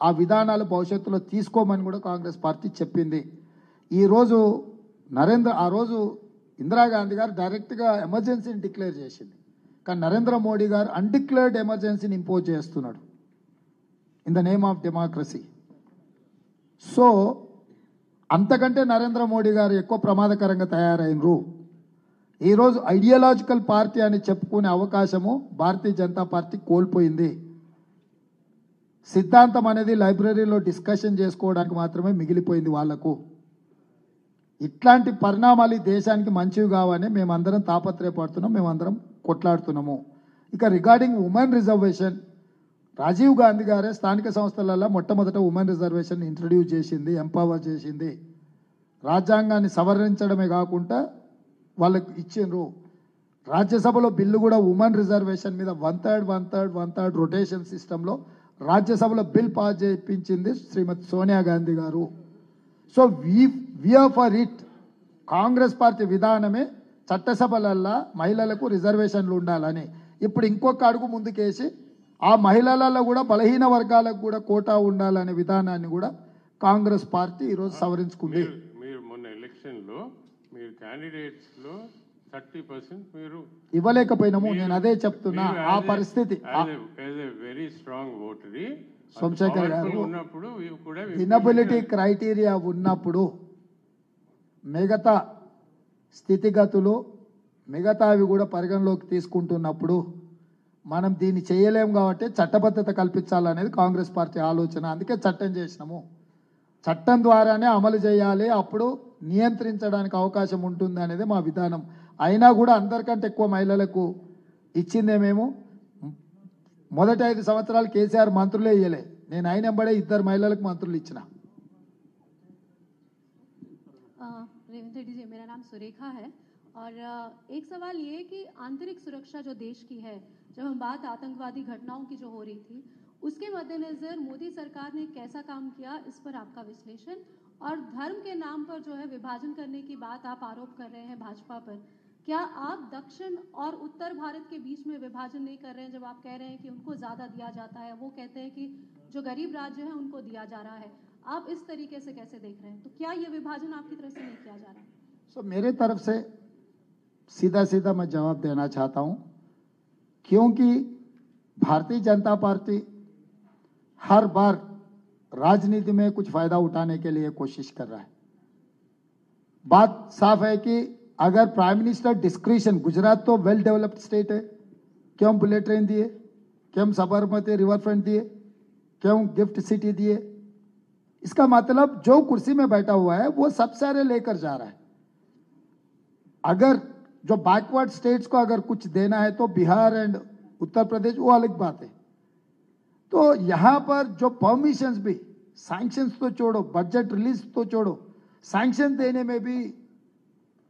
ఆ విధానాలు భవిష్యత్తులో తీసుకోమని కూడా కాంగ్రెస్ పార్టీ చెప్పింది. ఈరోజు ఆ రోజు ఇందిరాగాంధీ గారు డైరెక్ట్గా ఎమర్జెన్సీని డిక్లేర్ చేసింది. కానీ నరేంద్ర మోడీ గారు అన్డిక్లేర్డ్ ఎమర్జెన్సీని ఇంపోజ్ చేస్తున్నాడు in the name of democracy. So అంతకంటే నరేంద్ర మోడీ గారు ఎక్కువ ప్రమాదకరంగా తయారైనరు. ఈరోజు ఐడియాలజికల్ పార్టీ అని చెప్పుకునే అవకాశము భారతీయ జనతా పార్టీ కోల్పోయింది. సిద్ధాంతం అనేది లైబ్రరీలో డిస్కషన్ చేసుకోవడానికి మాత్రమే మిగిలిపోయింది వాళ్లకు. ఇట్లాంటి పరిణామాలు ఈ దేశానికి మంచివి కావని మేమందరం తాపత్రయపడుతున్నాం, మేమందరం కొట్లాడుతున్నాము. ఇక regarding women reservation, Rajiv Gandhi గారే స్థానిక సంస్థలలో మొట్టమొదట ఉమెన్ రిజర్వేషన్ ఇంట్రడ్యూస్ చేసింది, ఎంపవర్ చేసింది. రాజ్యాంగాన్ని సవరించడమే కాకుండా వాళ్ళకి ఇచ్చిండ్రు. రాజ్యసభలో బిల్లు కూడా ఉమెన్ రిజర్వేషన్ మీద 1/3 రొటేషన్ సిస్టంలో రాజ్యసభలో బిల్ పాస్ చేయించింది శ్రీమతి సోనియా గాంధీ గారు. So we are for it. Congress party విధానమే చట్టసభలల్లో మహిళలకు రిజర్వేషన్లు ఉండాలని. ఇప్పుడు ఇంకొక అడుగు ముందుకేసి ఆ మహిళలలో కూడా బలహీన వర్గాలకు కూడా కోటా ఉండాలనే విధానాన్ని కూడా కాంగ్రెస్ పార్టీ ఈరోజు సవరించుకుంది. మీరు మొన్న ఎలక్షన్లో మీరు క్యాండిడేట్స్లో 30% మీరు ఇవ్వలేకపోయినాము. నేను అదే చెప్తున్నా. ఆ పరిస్థితి వెరీ స్ట్రాంగ్ ఓటరీ సోమశేఖర్ గారు, ఉన్నప్పుడు ఇనబిలిటీ క్రైటీరియా ఉన్నప్పుడు మిగతా స్థితిగతులు మిగతావి కూడా పరిగణలోకి తీసుకుంటున్నప్పుడు మనం దీన్ని చేయలేము కాబట్టి చట్టబద్ధత కల్పించాలనేది కాంగ్రెస్ పార్టీ ఆలోచన. అందుకే చట్టం చేసినాము. చట్టం ద్వారానే అమలు చేయాలి, అప్పుడు నియంత్రించడానికి అవకాశం ఉంటుంది అనేది మా విధానం. అయినా కూడా అందరికంటే ఎక్కువ మహిళలకు ఇచ్చిందేమేమో. మొదటి 5 సంవత్సరాలు కేసీఆర్ మంత్రులే ఇయ్యలే, నేను అయినంబడే 2 మహిళలకు మంత్రులు ఇచ్చిన. रेवंत रेड्डी जी, मेरा नाम सुरेखा है और एक सवाल ये कि आंतरिक सुरक्षा जो देश की है, जब हम बात आतंकवादी घटनाओं की जो हो रही थी, उसके मद्देनजर मोदी सरकार ने कैसा काम किया, इस पर आपका विश्लेषण। और धर्म के नाम पर जो है विभाजन करने की बात आप आरोप कर रहे हैं भाजपा पर, क्या आप दक्षिण और उत्तर भारत के बीच में विभाजन नहीं कर रहे हैं? जब आप कह रहे हैं कि उनको ज़्यादा दिया जाता है, वो कहते हैं कि जो गरीब राज्य है उनको दिया जा रहा है, आप इस तरीके से कैसे देख रहे हैं? तो क्या ये विभाजन आपकी तरफ से नहीं किया जा रहा है? मेरे तरफ से सीधा सीधा मैं जवाब देना चाहता हूं, क्योंकि भारतीय जनता पार्टी हर बार राजनीति में कुछ फायदा उठाने के लिए कोशिश कर रहा है। बात साफ है कि अगर प्राइम मिनिस्टर डिस्क्रिशन, गुजरात तो वेल डेवलप्ड स्टेट है, क्यों बुलेट ट्रेन दिए, क्यों साबरमती रिवर फ्रंट दिए, क्यों गिफ्ट सिटी दिए? इसका मतलब जो कुर्सी में बैठा हुआ है वो सब सारे लेकर जा रहा है। अगर जो बैकवर्ड स्टेट्स को अगर कुछ देना है तो बिहार एंड उत्तर प्रदेश, वो अलग बात है। तो यहां पर जो परमिशंस भी, सैंक्शंस तो छोड़ो, बजट रिलीज तो छोड़ो, सैंक्शन देने में भी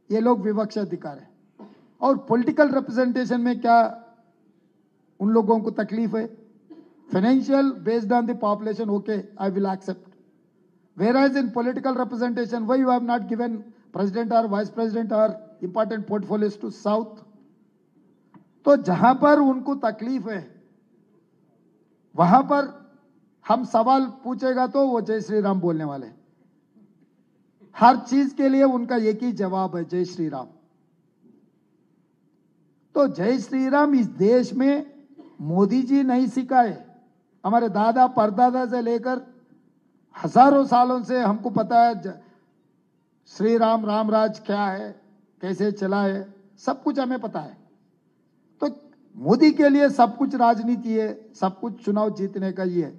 ये लोग विवक्षा दिखा रहे हैं। और पॉलिटिकल रिप्रेजेंटेशन में क्या उन लोगों को तकलीफ है? Financial based on the population, okay, I will accept. Whereas in political representation, why you have not given president or vice president or important portfolios to South? तो जहां पर उनको तकलीफ है वहां पर हम सवाल पूछेगा तो वो जय श्री राम बोलने वाले। हर चीज के लिए उनका एक ही जवाब है, जय श्री राम। तो जय श्री राम इस देश में मोदी जी नहीं सिखाए, हमारे दादा परदादा से लेकर हजारों सालों से हमको पता है श्री राम, रामराज क्या है, कैसे चला है, सब कुछ हमें पता है। तो मोदी के लिए सब कुछ राजनीति है, सब कुछ चुनाव जीतने का ही है।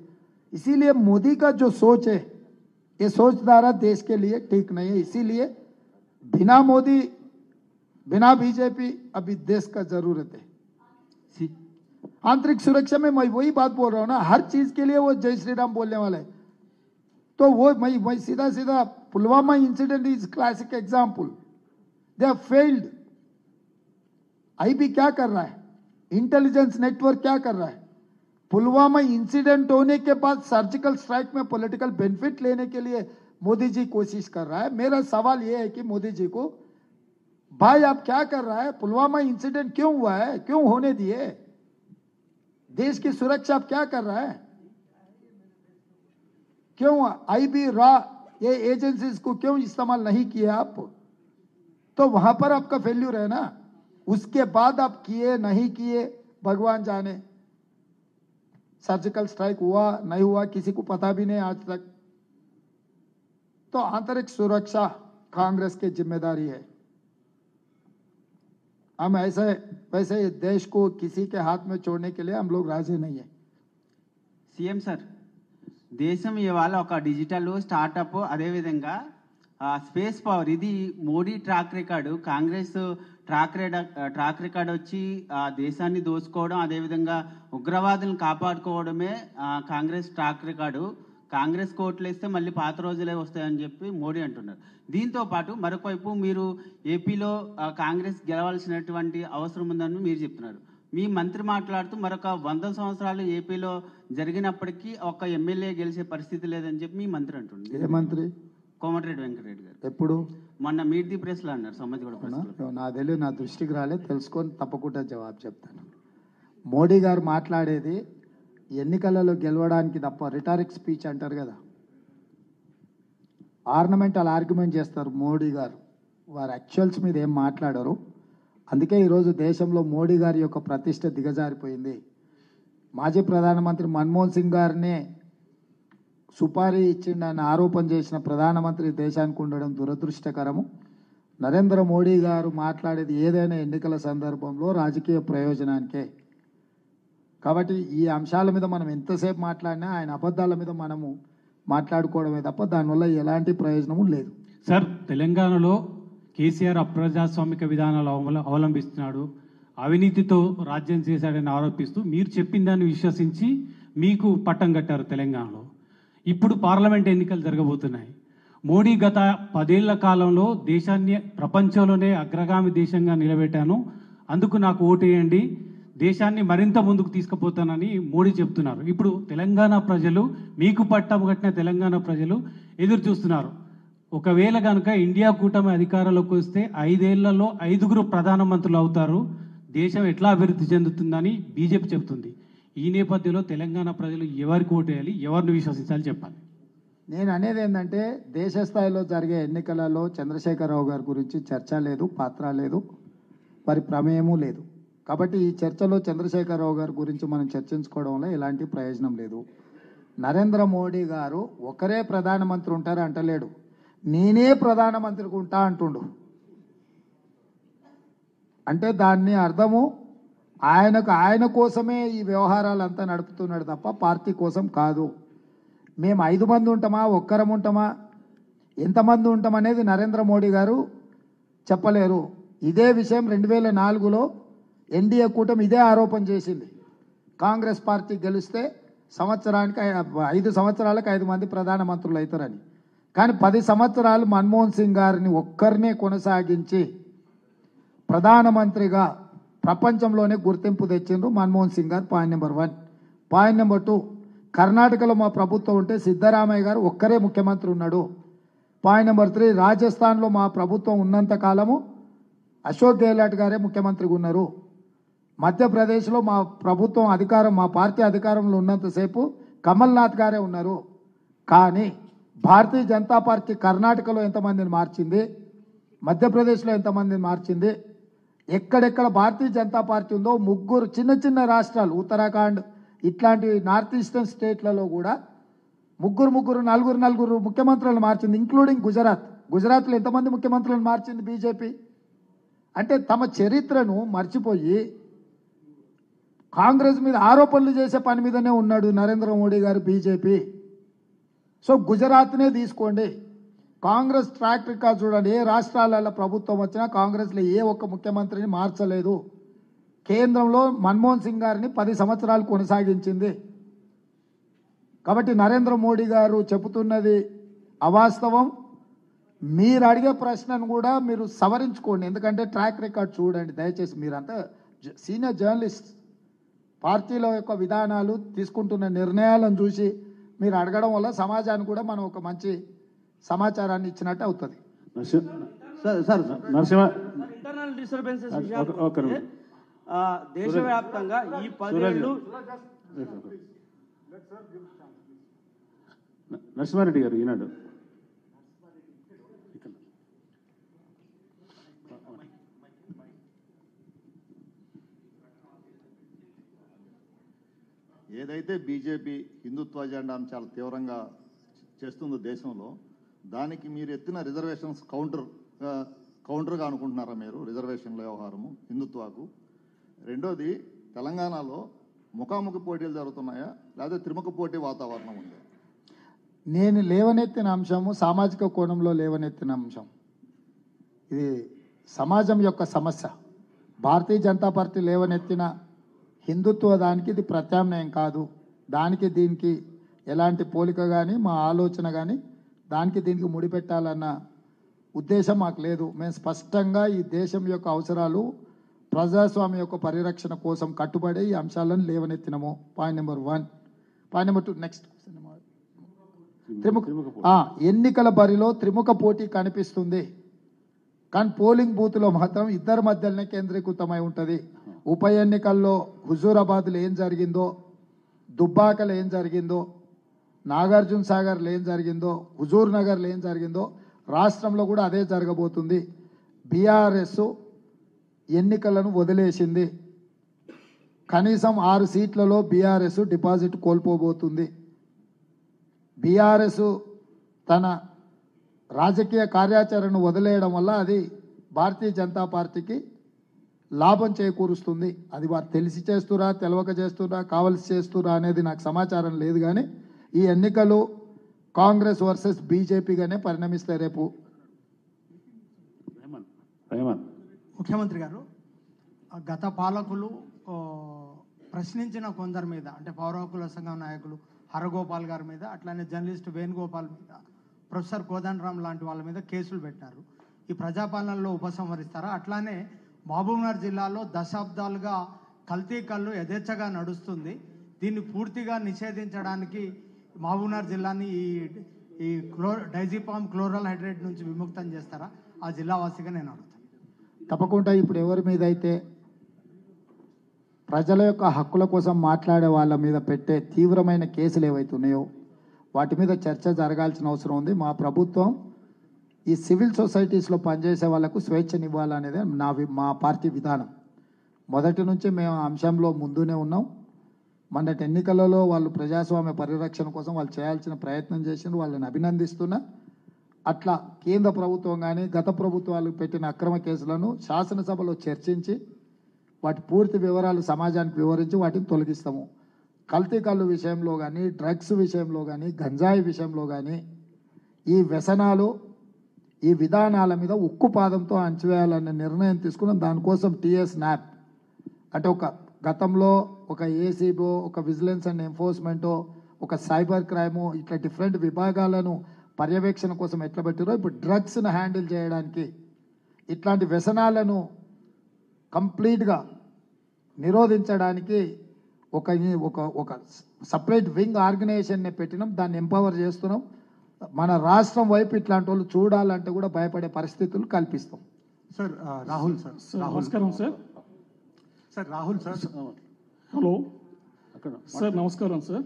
इसीलिए मोदी का जो सोच है, ये सोचधारा देश के लिए ठीक नहीं है। इसीलिए बिना मोदी, बिना बीजेपी अभी देश का जरूरत है। आंतरिक सुरक्षा में मैं वही बात बोल रहा हूं ना, हर चीज के लिए वो जय श्री राम बोलने वाले। तो वो मैं सीधा सीधा, Pulwama incident is classic example. They have failed. IB क्या कर रहा है, इंटेलिजेंस नेटवर्क क्या कर रहा है? पुलवामा इंसिडेंट होने के बाद सर्जिकल स्ट्राइक में पॉलिटिकल बेनिफिट लेने के लिए मोदी जी कोशिश कर रहा है। मेरा सवाल यह है कि मोदी जी को, भाई आप क्या कर रहा है? पुलवामा इंसिडेंट क्यों हुआ है, क्यों होने दिए? देश की सुरक्षा आप क्या कर रहा है? क्यों आईबी, रा, ये एजेंसीज को क्यों इस्तेमाल नहीं किया आप? तो वहां पर आपका फेल्यूर है ना। उसके बाद आप किए नहीं किए भगवान जाने। सर्जिकल स्ट्राइक हुआ नहीं हुआ किसी को पता भी नहीं आज तक। तो आंतरिक सुरक्षा कांग्रेस की जिम्मेदारी है। हम ऐसे वैसे देश को किसी के हाथ में छोड़ने के लिए हम लोग राजी नहीं है। సీఎం సార్, దేశం ఇవాళ ఒక డిజిటల్ స్టార్టప్, అదేవిధంగా స్పేస్ పవర్, ఇది Modi track record, Congress track record వచ్చి దేశాన్ని దోచుకోవడం, అదేవిధంగా ఉగ్రవాదులను కాపాడుకోవడమే కాంగ్రెస్ ట్రాక్ రికార్డు. కాంగ్రెస్ కోట్లు వేస్తే మళ్ళీ పాత రోజులే వస్తాయని చెప్పి మోడీ అంటున్నారు. దీంతో పాటు మరొక వైపు మీరు ఏపీలో కాంగ్రెస్ గెలవాల్సినటువంటి అవసరం ఉందని మీరు చెప్తున్నారు. మీ మంత్రి మాట్లాడుతూ మరొక 100 సంవత్సరాలు ఏపీలో జరిగినప్పటికీ ఒక ఎమ్మెల్యే గెలిచే పరిస్థితి లేదని చెప్పి మీ మంత్రి అంటున్నారు. ఏ మంత్రి? కోమటిరెడ్డి వెంకటరెడ్డి గారు. ఎప్పుడు? మొన్న మీట్ ది ప్రెస్ లో అన్నారు, సమాజ్ కూడా ప్రెస్ లో. నా తెలియదు, నా దృష్టికి రాలేదు, తెలుసుకొని తప్పకుండా జవాబు చెప్తాను. మోడీ గారు మాట్లాడేది ఎన్నికలలో గెలవడానికి తప్ప, రిటారిక్ స్పీచ్ అంటారు కదా, ఆర్నమెంటల్ ఆర్గ్యుమెంట్ చేస్తారు మోడీ గారు. వారు యాక్చువల్స్ మీద ఏం మాట్లాడరు. అందుకే ఈరోజు దేశంలో మోడీ గారి యొక్క ప్రతిష్ట దిగజారిపోయింది. మాజీ ప్రధానమంత్రి మన్మోహన్ సింగ్ గారినే సుపారీ ఇచ్చిండని ఆరోపణ చేసిన ప్రధానమంత్రి దేశానికి ఉండడం దురదృష్టకరము. నరేంద్ర మోడీ గారు మాట్లాడేది ఏదైనా ఎన్నికల సందర్భంలో రాజకీయ ప్రయోజనానికే. కాబట్టి ఈ అంశాల మీద మనం ఎంతసేపు మాట్లాడినా ఆయన అబద్ధాల మీద మనము మాట్లాడుకోవడమే తప్ప దానివల్ల ఎలాంటి ప్రయోజనము లేదు. సార్, తెలంగాణలో కేసీఆర్ అప్రజాస్వామిక విధానాలు అవలంబిస్తున్నాడు, అవినీతితో రాజ్యం చేశాడని ఆరోపిస్తూ మీరు చెప్పిన దాన్ని విశ్వసించి మీకు పట్టం కట్టారు తెలంగాణలో. ఇప్పుడు పార్లమెంట్ ఎన్నికలు జరగబోతున్నాయి. మోడీ గత 10 ఏళ్ల కాలంలో దేశాన్ని ప్రపంచంలోనే అగ్రగామి దేశంగా నిలబెట్టాను, అందుకు నాకు ఓటేయండి, దేశాన్ని మరింత ముందుకు తీసుకుపోతానని మోడీ చెప్తున్నారు. ఇప్పుడు తెలంగాణ ప్రజలు, మీకు పట్టం కట్టిన తెలంగాణ ప్రజలు ఎదురు చూస్తున్నారు. ఒకవేళ కనుక ఇండియా కూటమి అధికారంలోకి వస్తే 5 ఏళ్లలో 5గురు ప్రధానమంత్రులు అవుతారు, దేశం ఎట్లా అభివృద్ధి చెందుతుందని బీజేపీ చెబుతుంది. ఈ నేపథ్యంలో తెలంగాణ ప్రజలు ఎవరికి ఓటేయాలి, ఎవరిని విశ్వసించాలి చెప్పాలి. నేను అనేది ఏంటంటే దేశ స్థాయిలో జరిగే ఎన్నికలలో చంద్రశేఖరరావు గారి గురించి చర్చ లేదు, పాత్ర లేదు, వారి ప్రమేయము లేదు. కాబట్టి ఈ చర్చలో చంద్రశేఖరరావు గారి గురించి మనం చర్చించుకోవడంలో ఎలాంటి ప్రయోజనం లేదు. నరేంద్ర మోడీ గారు ఒకరే ప్రధానమంత్రి ఉంటారు అంటలేడు, నేనే ప్రధానమంత్రికి ఉంటా అంటుండు. అంటే దాన్ని అర్థము ఆయన కోసమే ఈ వ్యవహారాలంతా నడుపుతున్నాడు తప్ప పార్టీ కోసం కాదు. మేము 5 మంది ఉంటామా, ఒక్కరం ఉంటామా, ఎంతమంది ఉంటామనేది నరేంద్ర మోడీ గారు చెప్పలేరు. ఇదే విషయం 2004లో ఎన్డీఏ కూటమి ఇదే ఆరోపణ చేసింది. కాంగ్రెస్ పార్టీ గెలిస్తే సంవత్సరానికి 5 సంవత్సరాలకు 5 మంది ప్రధానమంత్రులు అవుతారని. కానీ 10 సంవత్సరాలు మన్మోహన్ సింగ్ గారిని ఒక్కరినే కొనసాగించి ప్రధానమంత్రిగా ప్రపంచంలోనే గుర్తింపు తెచ్చిండ్రు మన్మోహన్ సింగ్ గారు. Point number 1. పాయింట్ నెంబర్ 2, కర్ణాటకలో మా ప్రభుత్వం ఉంటే సిద్ధరామయ్య గారు ఒక్కరే ముఖ్యమంత్రి ఉన్నాడు. పాయింట్ నెంబర్ 3, రాజస్థాన్లో మా ప్రభుత్వం ఉన్నంత కాలము అశోక్ గెహ్లాట్ గారే ముఖ్యమంత్రిగా ఉన్నారు. మధ్యప్రదేశ్లో మా ప్రభుత్వం అధికారం, మా పార్టీ అధికారంలో ఉన్నంతసేపు కమల్నాథ్ గారే ఉన్నారు. కానీ భారతీయ జనతా పార్టీ కర్ణాటకలో ఎంతమందిని మార్చింది, మధ్యప్రదేశ్లో ఎంతమందిని మార్చింది, ఎక్కడెక్కడ భారతీయ జనతా పార్టీ ఉందో 3 చిన్న చిన్న రాష్ట్రాలు, ఉత్తరాఖండ్ ఇట్లాంటి నార్త్ ఈస్టర్న్ స్టేట్లలో కూడా 3 4 ముఖ్యమంత్రులను మార్చింది, ఇంక్లూడింగ్ గుజరాత్లో ఎంతమంది ముఖ్యమంత్రులను మార్చింది బీజేపీ. అంటే తమ చరిత్రను మర్చిపోయి కాంగ్రెస్ మీద ఆరోపణలు చేసే పని మీదనే ఉన్నాడు నరేంద్ర మోడీ గారు, బీజేపీ. సో గుజరాత్నే తీసుకోండి, కాంగ్రెస్ ట్రాక్ రికార్డ్ చూడండి. ఏ రాష్ట్రాలలో ప్రభుత్వం వచ్చినా కాంగ్రెస్లో ఏ ఒక్క ముఖ్యమంత్రిని మార్చలేదు. కేంద్రంలో మన్మోహన్ సింగ్ గారిని 10 సంవత్సరాలు కొనసాగించింది. కాబట్టి నరేంద్ర మోడీ గారు చెబుతున్నది అవాస్తవం. మీరు అడిగే ప్రశ్నను కూడా మీరు సవరించుకోండి, ఎందుకంటే ట్రాక్ రికార్డ్ చూడండి దయచేసి. మీరంతా సీనియర్ జర్నలిస్ట్, పార్టీల యొక్క విధానాలు, తీసుకుంటున్న నిర్ణయాలను చూసి మీరు అడగడం వల్ల సమాజానికి కూడా మనం ఒక మంచి సమాచారాన్ని ఇచ్చినట్టు అవుతుంది. ఇంటర్నల్ డిస్టర్బెన్సెస్ దేశవ్యాప్తంగా ఈ 10 ఏళ్ళు నరసింహారెడ్డి గారు ఈనాడు ఏదైతే బీజేపీ హిందుత్వ అజెండాను చాలా తీవ్రంగా చేస్తుందో దేశంలో, దానికి మీరు ఎత్తిన రిజర్వేషన్స్ కౌంటర్గా అనుకుంటున్నారా మీరు? రిజర్వేషన్ల వ్యవహారము హిందుత్వకు. రెండోది, తెలంగాణలో ముఖాముఖి పోటీలు జరుగుతున్నాయా లేదా త్రిముఖ పోటీ వాతావరణం ఉంది? నేను లేవనెత్తిన అంశము సామాజిక కోణంలో లేవనెత్తిన అంశం. ఇది సమాజం యొక్క సమస్య. భారతీయ జనతా పార్టీ లేవనెత్తిన హిందుత్వ దానికి ఇది ప్రత్యామ్నాయం కాదు. దానికి దీనికి ఎలాంటి పోలిక కానీ మా ఆలోచన కానీ దానికి దీనికి ముడిపెట్టాలన్న ఉద్దేశం మాకు లేదు. మేము స్పష్టంగా ఈ దేశం యొక్క అవసరాలు, ప్రజాస్వామ్యం యొక్క పరిరక్షణ కోసం కట్టుబడి ఈ అంశాలను లేవనెత్తినము. Point number 1. Point number 2, next ఎన్నికల బరిలో త్రిముఖ పోటీ కనిపిస్తుంది, కానీ పోలింగ్ బూత్లో మాత్రం ఇద్దరి మధ్యలోనే కేంద్రీకృతమై ఉంటుంది. ఉప ఎన్నికల్లో హుజూరాబాద్లో ఏం జరిగిందో, దుబ్బాకలో ఏం జరిగిందో, నాగార్జున సాగర్లో ఏం జరిగిందో, హుజూర్ నగర్లో ఏం జరిగిందో రాష్ట్రంలో కూడా అదే జరగబోతుంది. బీఆర్ఎస్ ఎన్నికలను వదిలేసింది. కనీసం 6 సీట్లలో బీఆర్ఎస్ డిపాజిట్ కోల్పోబోతుంది. బీఆర్ఎస్ తన రాజకీయ కార్యాచరణను వదిలేయడం వల్ల అది భారతీయ జనతా పార్టీకి లాభం చేకూరుస్తుంది. అది వారు తెలిసి చేస్తురా, తెలవక చేస్తురా, కావలసి చేస్తురా అనేది నాకు సమాచారం లేదు. కానీ ఈ ఎన్నికలు కాంగ్రెస్ వర్సెస్ బీజేపీగానే పరిణమిస్తాయి రేపు. ముఖ్యమంత్రి గారు, గత పాలకులు ప్రశ్నించిన కొందరి మీద, అంటే పౌర హక్కుల సంఘం నాయకులు హరగోపాల్ గారి మీద, అట్లానే జర్నలిస్ట్ వేణుగోపాల్ మీద, ప్రొఫెసర్ కోదండరామ్ లాంటి వాళ్ళ మీద కేసులు పెట్టారు. ఈ ప్రజాపాలనలో ఉపసంహరిస్తారా? అట్లానే మహబూబ్నగర్ జిల్లాలో దశాబ్దాలుగా కల్తీ కళ్ళు యథేచ్ఛగా నడుస్తుంది. దీన్ని పూర్తిగా నిషేధించడానికి మహబూబ్నగర్ జిల్లాని ఈ ఈ డైజిపామ్ క్లోరల్ హైడ్రేట్ నుంచి విముక్తం చేస్తారా? ఆ జిల్లా వాసిగా నేను అడుగుతాను. తప్పకుండా ఇప్పుడు ఎవరి మీద అయితే ప్రజల యొక్క హక్కుల కోసం మాట్లాడే వాళ్ళ మీద పెట్టే తీవ్రమైన కేసులు ఏవైతున్నాయో వాటి మీద చర్చ జరగాల్సిన అవసరం ఉంది. మా ప్రభుత్వం ఈ సివిల్ సొసైటీస్లో పనిచేసే వాళ్ళకు స్వేచ్ఛనివ్వాలనేది మా పార్టీ విధానం. మొదటి నుంచి మేము ఆ అంశంలో ముందునే ఉన్నాం. మొన్నటి ఎన్నికలలో వాళ్ళు ప్రజాస్వామ్య పరిరక్షణ కోసం వాళ్ళు చేయాల్సిన ప్రయత్నం చేసిండ్రు, వాళ్ళని అభినందిస్తున్నా. అట్లా కేంద్ర ప్రభుత్వం కానీ గత ప్రభుత్వాలు పెట్టిన అక్రమ కేసులను శాసనసభలో చర్చించి వాటి పూర్తి వివరాలు సమాజానికి వివరించి వాటిని తొలగిస్తాము. కల్తీ కళ్ళు విషయంలో కానీ, డ్రగ్స్ విషయంలో కానీ, గంజాయి విషయంలో కానీ ఈ వ్యసనాలు ఈ విధానాల మీద ఉక్కు పాదంతో అణచివేయాలనే నిర్ణయం తీసుకున్నాం. దానికోసం టీఎస్ న్యాప్ అంటే ఒక గతంలో ఒక ఏసీబో, ఒక విజిలెన్స్ అండ్ ఎన్ఫోర్స్మెంటో, ఒక సైబర్ క్రైము ఇట్లా డిఫరెంట్ విభాగాలను పర్యవేక్షణ కోసం ఎట్లా పెట్టారో ఇప్పుడు డ్రగ్స్ను హ్యాండిల్ చేయడానికి ఇట్లాంటి వ్యసనాలను కంప్లీట్గా నిరోధించడానికి ఒక సపరేట్ వింగ్ ఆర్గనైజేషన్ని పెట్టినాం. దాన్ని ఎంపవర్ చేస్తున్నాం. మన రాష్ట్రం వైపు ఇట్లాంటి వాళ్ళు చూడాలంటే కూడా భయపడే పరిస్థితులు కల్పిస్తాం. సార్ రాహుల్ సార్, నమస్కారం sir. Sir Rahul sir, hello sir, నమస్కారం సార్.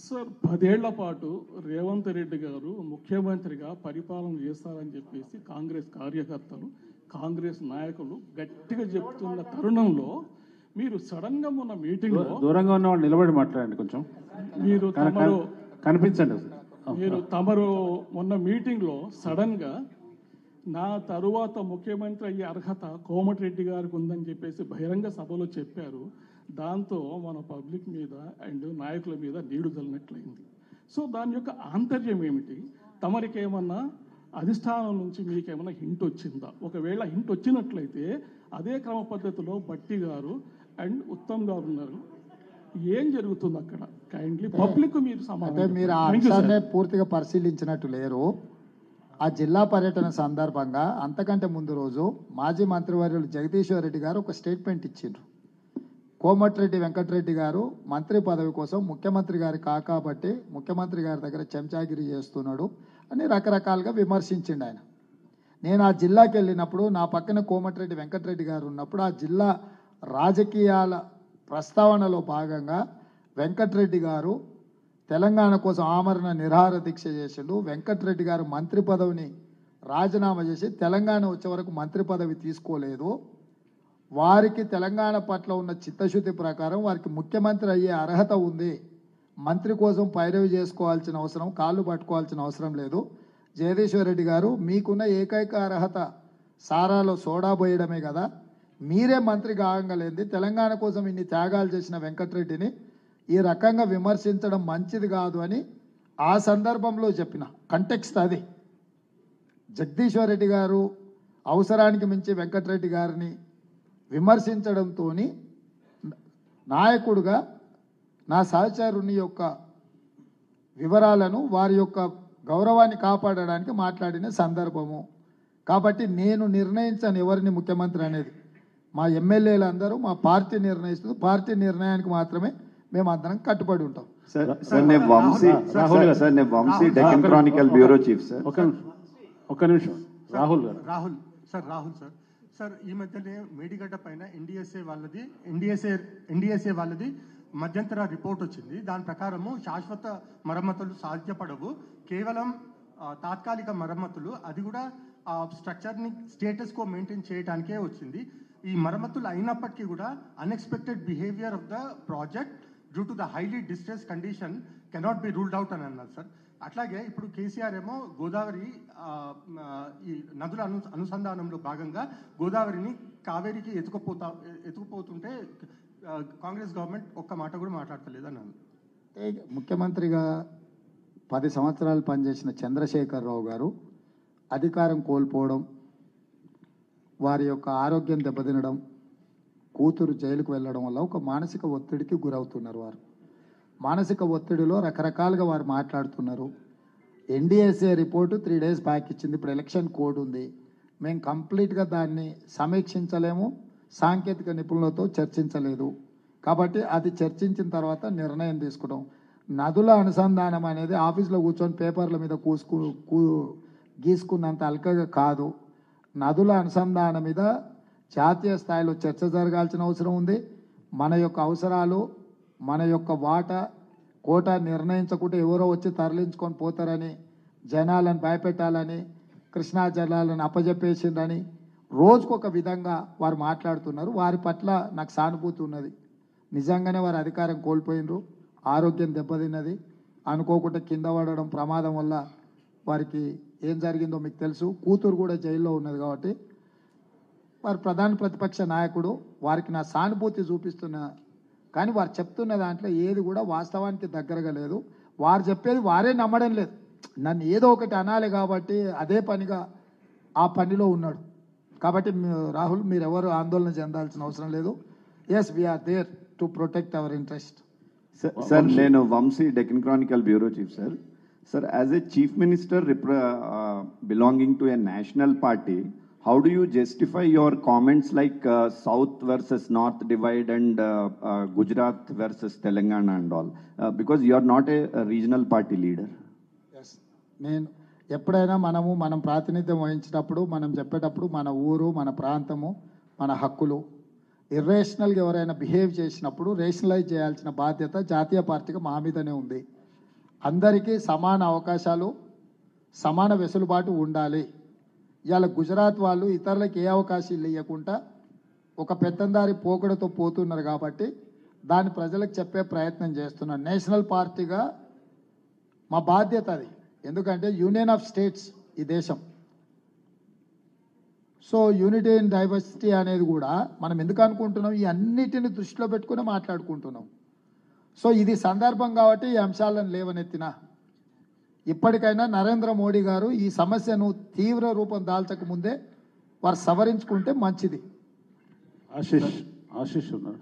సార్ 10 ఏళ్ల పాటు రేవంత్ రెడ్డి గారు ముఖ్యమంత్రిగా పరిపాలన చేస్తారని చెప్పేసి కాంగ్రెస్ కార్యకర్తలు, కాంగ్రెస్ నాయకులు గట్టిగా చెప్తున్న తరుణంలో మీరు సడన్ గా మొన్న మీటింగ్ లో దూరంగా ఉన్న వాళ్ళు నిలబడి మాట్లాడండి, కొంచెం మీరు తమరు కనిపించండి. తమరు మొన్న మీటింగ్ లో సడన్ గా నా తరువాత ముఖ్యమంత్రి అయ్యే అర్హత కోమటిరెడ్డి గారికి ఉందని చెప్పేసి బహిరంగ సభలో చెప్పారు. దాంతో మన పబ్లిక్ మీద అండ్ నాయకుల మీద నీడు జల్లినట్లయింది. సో దాని యొక్క ఆంతర్యం ఏమిటి? తమరికేమన్నా అధిష్టానం నుంచి మీకేమన్నా హింట్ వచ్చిందా? ఒకవేళ హింట్ వచ్చినట్లయితే అదే క్రమ పద్ధతిలో బట్టి గారు అండ్ ఉత్తమ్ గారు ఉన్నారు, ఏం జరుగుతుంది అక్కడ? కైండ్లీ పబ్లిక్ మీరు అంటే మీరు ఆ అంశాన్ని పూర్తిగా పరిశీలించినట్టు లేరు. ఆ జిల్లా పర్యటన సందర్భంగా అంతకంటే ముందు రోజు మాజీ మంత్రివర్యులు జగదీశ్వర్ రెడ్డి గారు ఒక స్టేట్మెంట్ ఇచ్చిండ్రు. కోమటిరెడ్డి వెంకటరెడ్డి గారు మంత్రి పదవి కోసం ముఖ్యమంత్రి గారి కాబట్టి ముఖ్యమంత్రి గారి దగ్గర చెంచాగిరి చేస్తున్నాడు అని రకరకాలుగా విమర్శించిండు ఆయన. నేను ఆ జిల్లాకి వెళ్ళినప్పుడు నా పక్కన కోమటిరెడ్డి వెంకటరెడ్డి గారు ఉన్నప్పుడు ఆ జిల్లా రాజకీయాల ప్రస్తావనలో భాగంగా వెంకటరెడ్డి గారు తెలంగాణ కోసం ఆమరణ నిరాహార దీక్ష చేసిండు. వెంకటరెడ్డి గారు మంత్రి పదవిని రాజీనామా చేసి తెలంగాణ వచ్చే వరకు మంత్రి పదవి తీసుకోలేదు. వారికి తెలంగాణ పట్ల ఉన్న చిత్తశుద్ధి ప్రకారం వారికి ముఖ్యమంత్రి అయ్యే అర్హత ఉంది. మంత్రి కోసం పైరవి చేసుకోవాల్సిన అవసరం, కాళ్ళు పట్టుకోవాల్సిన అవసరం లేదు. జగదీశ్వర్ రెడ్డి గారు మీకున్న ఏకైక అర్హత సారాలో సోడా పోయడమే కదా, మీరే మంత్రి కాగలేంది. తెలంగాణ కోసం ఇన్ని త్యాగాలు చేసిన వెంకటరెడ్డిని ఈ రకంగా విమర్శించడం మంచిది కాదు అని ఆ సందర్భంలో చెప్పిన కంటెక్స్ట్ అది. జగదీశ్వర్ రెడ్డి గారు అవసరానికి మించి వెంకటరెడ్డి గారిని విమర్శించడంతో నాయకుడుగా నా సహచరుని యొక్క వివరాలను, వారి యొక్క గౌరవాన్ని కాపాడడానికి మాట్లాడిన సందర్భము. కాబట్టి నేను నిర్ణయించాను ఎవరిని ముఖ్యమంత్రి అనేది. మా ఎమ్మెల్యేలు అందరూ మా పార్టీ నిర్ణయిస్తుంది. పార్టీ నిర్ణయానికి మాత్రమే మేము అందరం కట్టుబడి ఉంటాం. సార్ నేను Vamshi Deccan Chronicle bureau chief sir. ఒక్క నిమిషం రాహుల్ గారు. రాహుల్ సార్, సార్ ఈ మధ్యనే మేడిగడ్డ పైన ఎన్డీఎస్ఏ వాళ్ళది మధ్యంతర రిపోర్ట్ వచ్చింది. దాని ప్రకారము శాశ్వత మరమ్మతులు సాధ్యపడవు, కేవలం తాత్కాలిక మరమ్మతులు, అది కూడా ఆ స్ట్రక్చర్ని స్టేటస్ కో మెయింటైన్ చేయడానికే వచ్చింది. ఈ మరమ్మతులు అయినప్పటికీ కూడా unexpected behaviour of the project due to the highly distress condition cannot be ruled out అని అన్నారు సార్. అట్లాగే ఇప్పుడు కేసీఆర్ ఏమో గోదావరి ఈ నదుల అనుసంధానంలో భాగంగా గోదావరిని కావేరికి ఎత్తుకుపోతుంటే కాంగ్రెస్ గవర్నమెంట్ ఒక్క మాట కూడా మాట్లాడతలేదు అన్నాను. ముఖ్యమంత్రిగా 10 సంవత్సరాలు పనిచేసిన చంద్రశేఖరరావు గారు అధికారం కోల్పోవడం, వారి యొక్క ఆరోగ్యం దెబ్బతినడం, కూతురు జైలుకు వెళ్ళడం వల్ల ఒక మానసిక ఒత్తిడికి గురవుతున్నారు. వారు మానసిక ఒత్తిడిలో రకరకాలుగా వారు మాట్లాడుతున్నారు. ఎన్డీఎస్ఏ రిపోర్టు 3 days బ్యాక్ ఇచ్చింది. ఇప్పుడు ఎలక్షన్ కోడ్ ఉంది. మేము కంప్లీట్గా దాన్ని సమీక్షించలేము, సాంకేతిక నిపుణులతో చర్చించలేదు. కాబట్టి అది చర్చించిన తర్వాత నిర్ణయం తీసుకుంటాం. నదుల అనుసంధానం అనేది ఆఫీస్లో కూర్చొని పేపర్ల మీద గీసుకున్నంత అల్కగా కాదు. నదుల అనుసంధానం మీద జాతీయ స్థాయిలో చర్చ జరగాల్సిన అవసరం ఉంది. మన యొక్క అవసరాలు, మన యొక్క కోటా నిర్ణయించకుంటే ఎవరో వచ్చి తరలించుకొని పోతారని, జనాలను భయపెట్టాలని, కృష్ణా జలాలను అప్పజెప్పేసిందని రోజుకొక విధంగా వారు మాట్లాడుతున్నారు. వారి పట్ల నాకు సానుభూతి ఉన్నది. నిజంగానే వారు అధికారం కోల్పోయినరు, ఆరోగ్యం దెబ్బతిన్నది, అనుకోకుండా కింద పడడం ప్రమాదం వల్ల వారికి ఏం జరిగిందో మీకు తెలుసు. కూతురు కూడా జైల్లో ఉన్నది. కాబట్టి వారు ప్రధాన ప్రతిపక్ష నాయకుడు, వారికి నా సానుభూతి చూపిస్తున్నా. కానీ వారు చెప్తున్న దాంట్లో ఏది కూడా వాస్తవానికి దగ్గరగా లేదు. వారు చెప్పేది వారే నమ్మడం లేదు. నన్ను ఏదో ఒకటి అనాలి కాబట్టి అదే పనిగా ఆ పనిలో ఉన్నాడు. కాబట్టి రాహుల్, మీరు ఎవరు ఆందోళన చెందాల్సిన అవసరం లేదు. Yes, we are there to protect our interest. Sir, నేను Vamshi, Deccan Chronicle bureau chief. Sir, sir, as a chief minister belonging to a national party, how do you justify your comments like south versus north divide and Gujarat versus Telangana and all, because you are not a regional party leader? Yes, నేను ఎప్పుడైనా మనం ప్రాతినిధ్యం వహించేటప్పుడు, మనం చెప్పేటప్పుడు మన ఊరు, మన ప్రాంతము, మన హక్కులు ఇర్రేషనల్గా ఎవరైనా బిహేవ్ చేసినప్పుడు రేషనలైజ్ చేయాల్సిన బాధ్యత జాతీయ పార్టీగా మా మీదనే ఉంది. అందరికీ సమాన అవకాశాలు, సమాన వెసులుబాటు ఉండాలి. ఇవాళ గుజరాత్ వాళ్ళు ఇతరులకు ఏ అవకాశాలు ఇవ్వకుండా ఒక పెత్తందారి పోకడతో పోతున్నారు. కాబట్టి దాన్ని ప్రజలకు చెప్పే ప్రయత్నం చేస్తున్నాను. నేషనల్ పార్టీగా మా బాధ్యత అది. ఎందుకంటే యూనియన్ ఆఫ్ స్టేట్స్ ఈ దేశం. సో యూనిటీ ఇన్ డైవర్సిటీ అనేది కూడా మనం ఎందుకు అనుకుంటున్నాం, ఈ అన్నిటిని దృష్టిలో పెట్టుకుని మాట్లాడుకుంటున్నాం. సో ఇది సందర్భం కాబట్టి ఈ అంశాలను లేవనెత్తిన. ఇప్పటికైనా నరేంద్ర మోడీ గారు ఈ సమస్యను తీవ్ర రూపం దాల్చక ముందే వారు సవరించుకుంటే మంచిది. ఆశీష్ ఉన్నారు.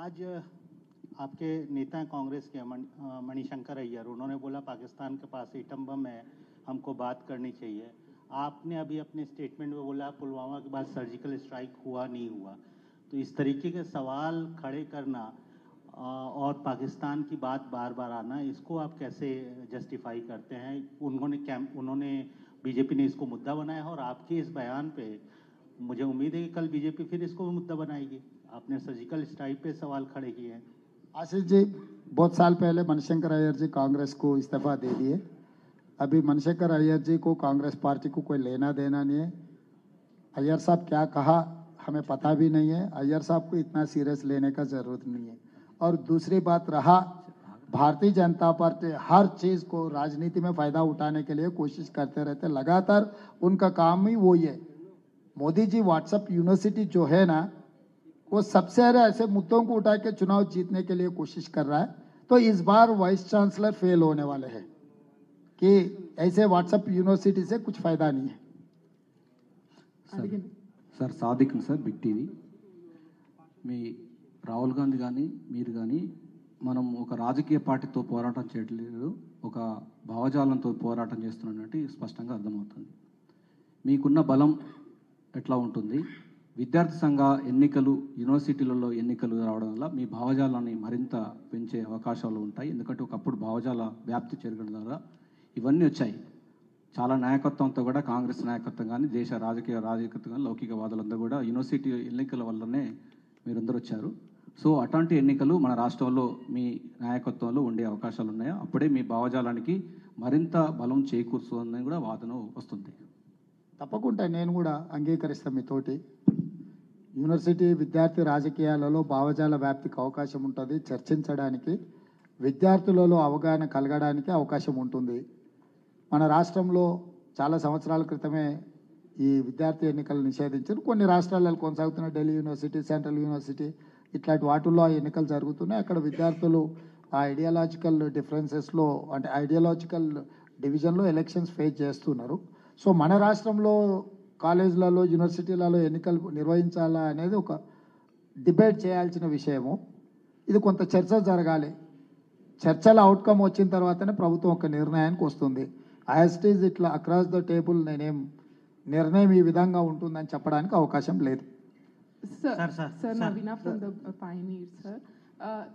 आज आपके नेता हैं कांग्रेस के मणिशंकर अय्यर, उन्होंने बोला पाकिस्तान के पास एटम बम है, हमको बात करनी चाहिए। आपने अभी अपने स्टेटमेंट में बोला पुलवामा के बाद सर्जिकल स्ट्राइक हुआ नहीं हुआ, तो इस तरीके के सवाल खड़े करना और पाकिस्तान की बात बार बार आना, इसको आप कैसे जस्टिफाई करते हैं? उन्होंने बीजेपी ने इसको मुद्दा बनाया है और आपके इस बयान पे मुझे उम्मीद है कि कल बीजेपी फिर इसको मुद्दा बनाएगी। आपने सर्जिकल स्ट्राइक पे सवाल खड़े किए हैं। आशीष जी, बहुत साल पहले मणिशंकर अय्यर जी कांग्रेस को इस्तीफा दे दिए। अभी मणिशंकर अय्यर जी को कांग्रेस पार्टी को कोई लेना देना नहीं है। अय्यर साहब क्या कहा हमें पता भी नहीं है। अय्यर साहब को इतना सीरियस लेने का जरूरत नहीं है। और दूसरी बात रहा, भारतीय जनता पार्टी हर चीज को राजनीति में फायदा उठाने के लिए कोशिश करते रहते, लगातार उनका काम ही वही है। मोदी जी व्हाट्सएप यूनिवर्सिटी जो है ना, वो सबसे सारे ऐसे मुद्दों को उठा के चुनाव जीतने के लिए कोशिश कर रहा है। तो इस बार वाइस चांसलर फेल होने वाले हैं कि ऐसे व्हाट्सएप यूनिवर्सिटी से कुछ फायदा नहीं है। Sir Sadiq sir, big TV. మీ రాహుల్ గాంధీ కానీ మీరు కానీ మనం ఒక రాజకీయ పార్టీతో పోరాటం చేయట్లేదు, ఒక భావజాలంతో పోరాటం చేస్తున్నట్టు స్పష్టంగా అర్థమవుతుంది. మీకున్న బలం ఎట్లా ఉంటుంది? విద్యార్థి సంఘ ఎన్నికలు, యూనివర్సిటీలలో ఎన్నికలు రావడం వల్ల మీ భావజాలాన్ని మరింత పెంచే అవకాశాలు ఉంటాయి. ఎందుకంటే ఒకప్పుడు భావజాల వ్యాప్తి జరగడం ద్వారా ఇవన్నీ వచ్చాయి. చాలా నాయకత్వంతో కూడా, కాంగ్రెస్ నాయకత్వం కానీ, దేశ రాజకీయత్వం కానీ, లౌకికవాదులందరూ కూడా యూనివర్సిటీ ఎన్నికల వల్లనే మీరందరూ వచ్చారు. సో అటువంటి ఎన్నికలు మన రాష్ట్రంలో మీ నాయకత్వంలో ఉండే అవకాశాలు ఉన్నాయా? అప్పుడే మీ భావజాలానికి మరింత బలం చేకూరుస్తుందని కూడా వాదన వస్తుంది. తప్పకుండా నేను కూడా అంగీకరిస్తాను మీతోటి. యూనివర్సిటీ విద్యార్థి రాజకీయాలలో భావజాల వ్యాప్తికి అవకాశం ఉంటుంది, చర్చించడానికి, విద్యార్థులలో అవగాహన కలగడానికి అవకాశం ఉంటుంది. మన రాష్ట్రంలో చాలా సంవత్సరాల క్రితమే ఈ విద్యార్థి ఎన్నికలు నిషేధించారు. కొన్ని రాష్ట్రాలలో కొనసాగుతున్న ఢిల్లీ యూనివర్సిటీ, సెంట్రల్ యూనివర్సిటీ ఇట్లాంటి వాటిల్లో ఆ ఎన్నికలు జరుగుతున్నాయి. అక్కడ విద్యార్థులు ఆ ఐడియాలజికల్ డిఫరెన్సెస్లో, అంటే ఐడియాలజికల్ డివిజన్లో ఎలక్షన్స్ ఫేస్ చేస్తున్నారు. సో మన రాష్ట్రంలో కాలేజీలలో, యూనివర్సిటీలలో ఎన్నికలు నిర్వహించాలా అనేది ఒక డిబేట్ చేయాల్సిన విషయము. ఇది కొంత చర్చ జరగాలి. చర్చల అవుట్కమ్ వచ్చిన తర్వాతనే ప్రభుత్వం ఒక నిర్ణయానికి వస్తుంది. యాజ్ ఇట్లా అక్రాస్ ద టేబుల్ నేనేం నిర్ణయం ఈ విధంగా ఉంటుందని చెప్పడానికి అవకాశం లేదు. Sir Naveena from the pioneer sir.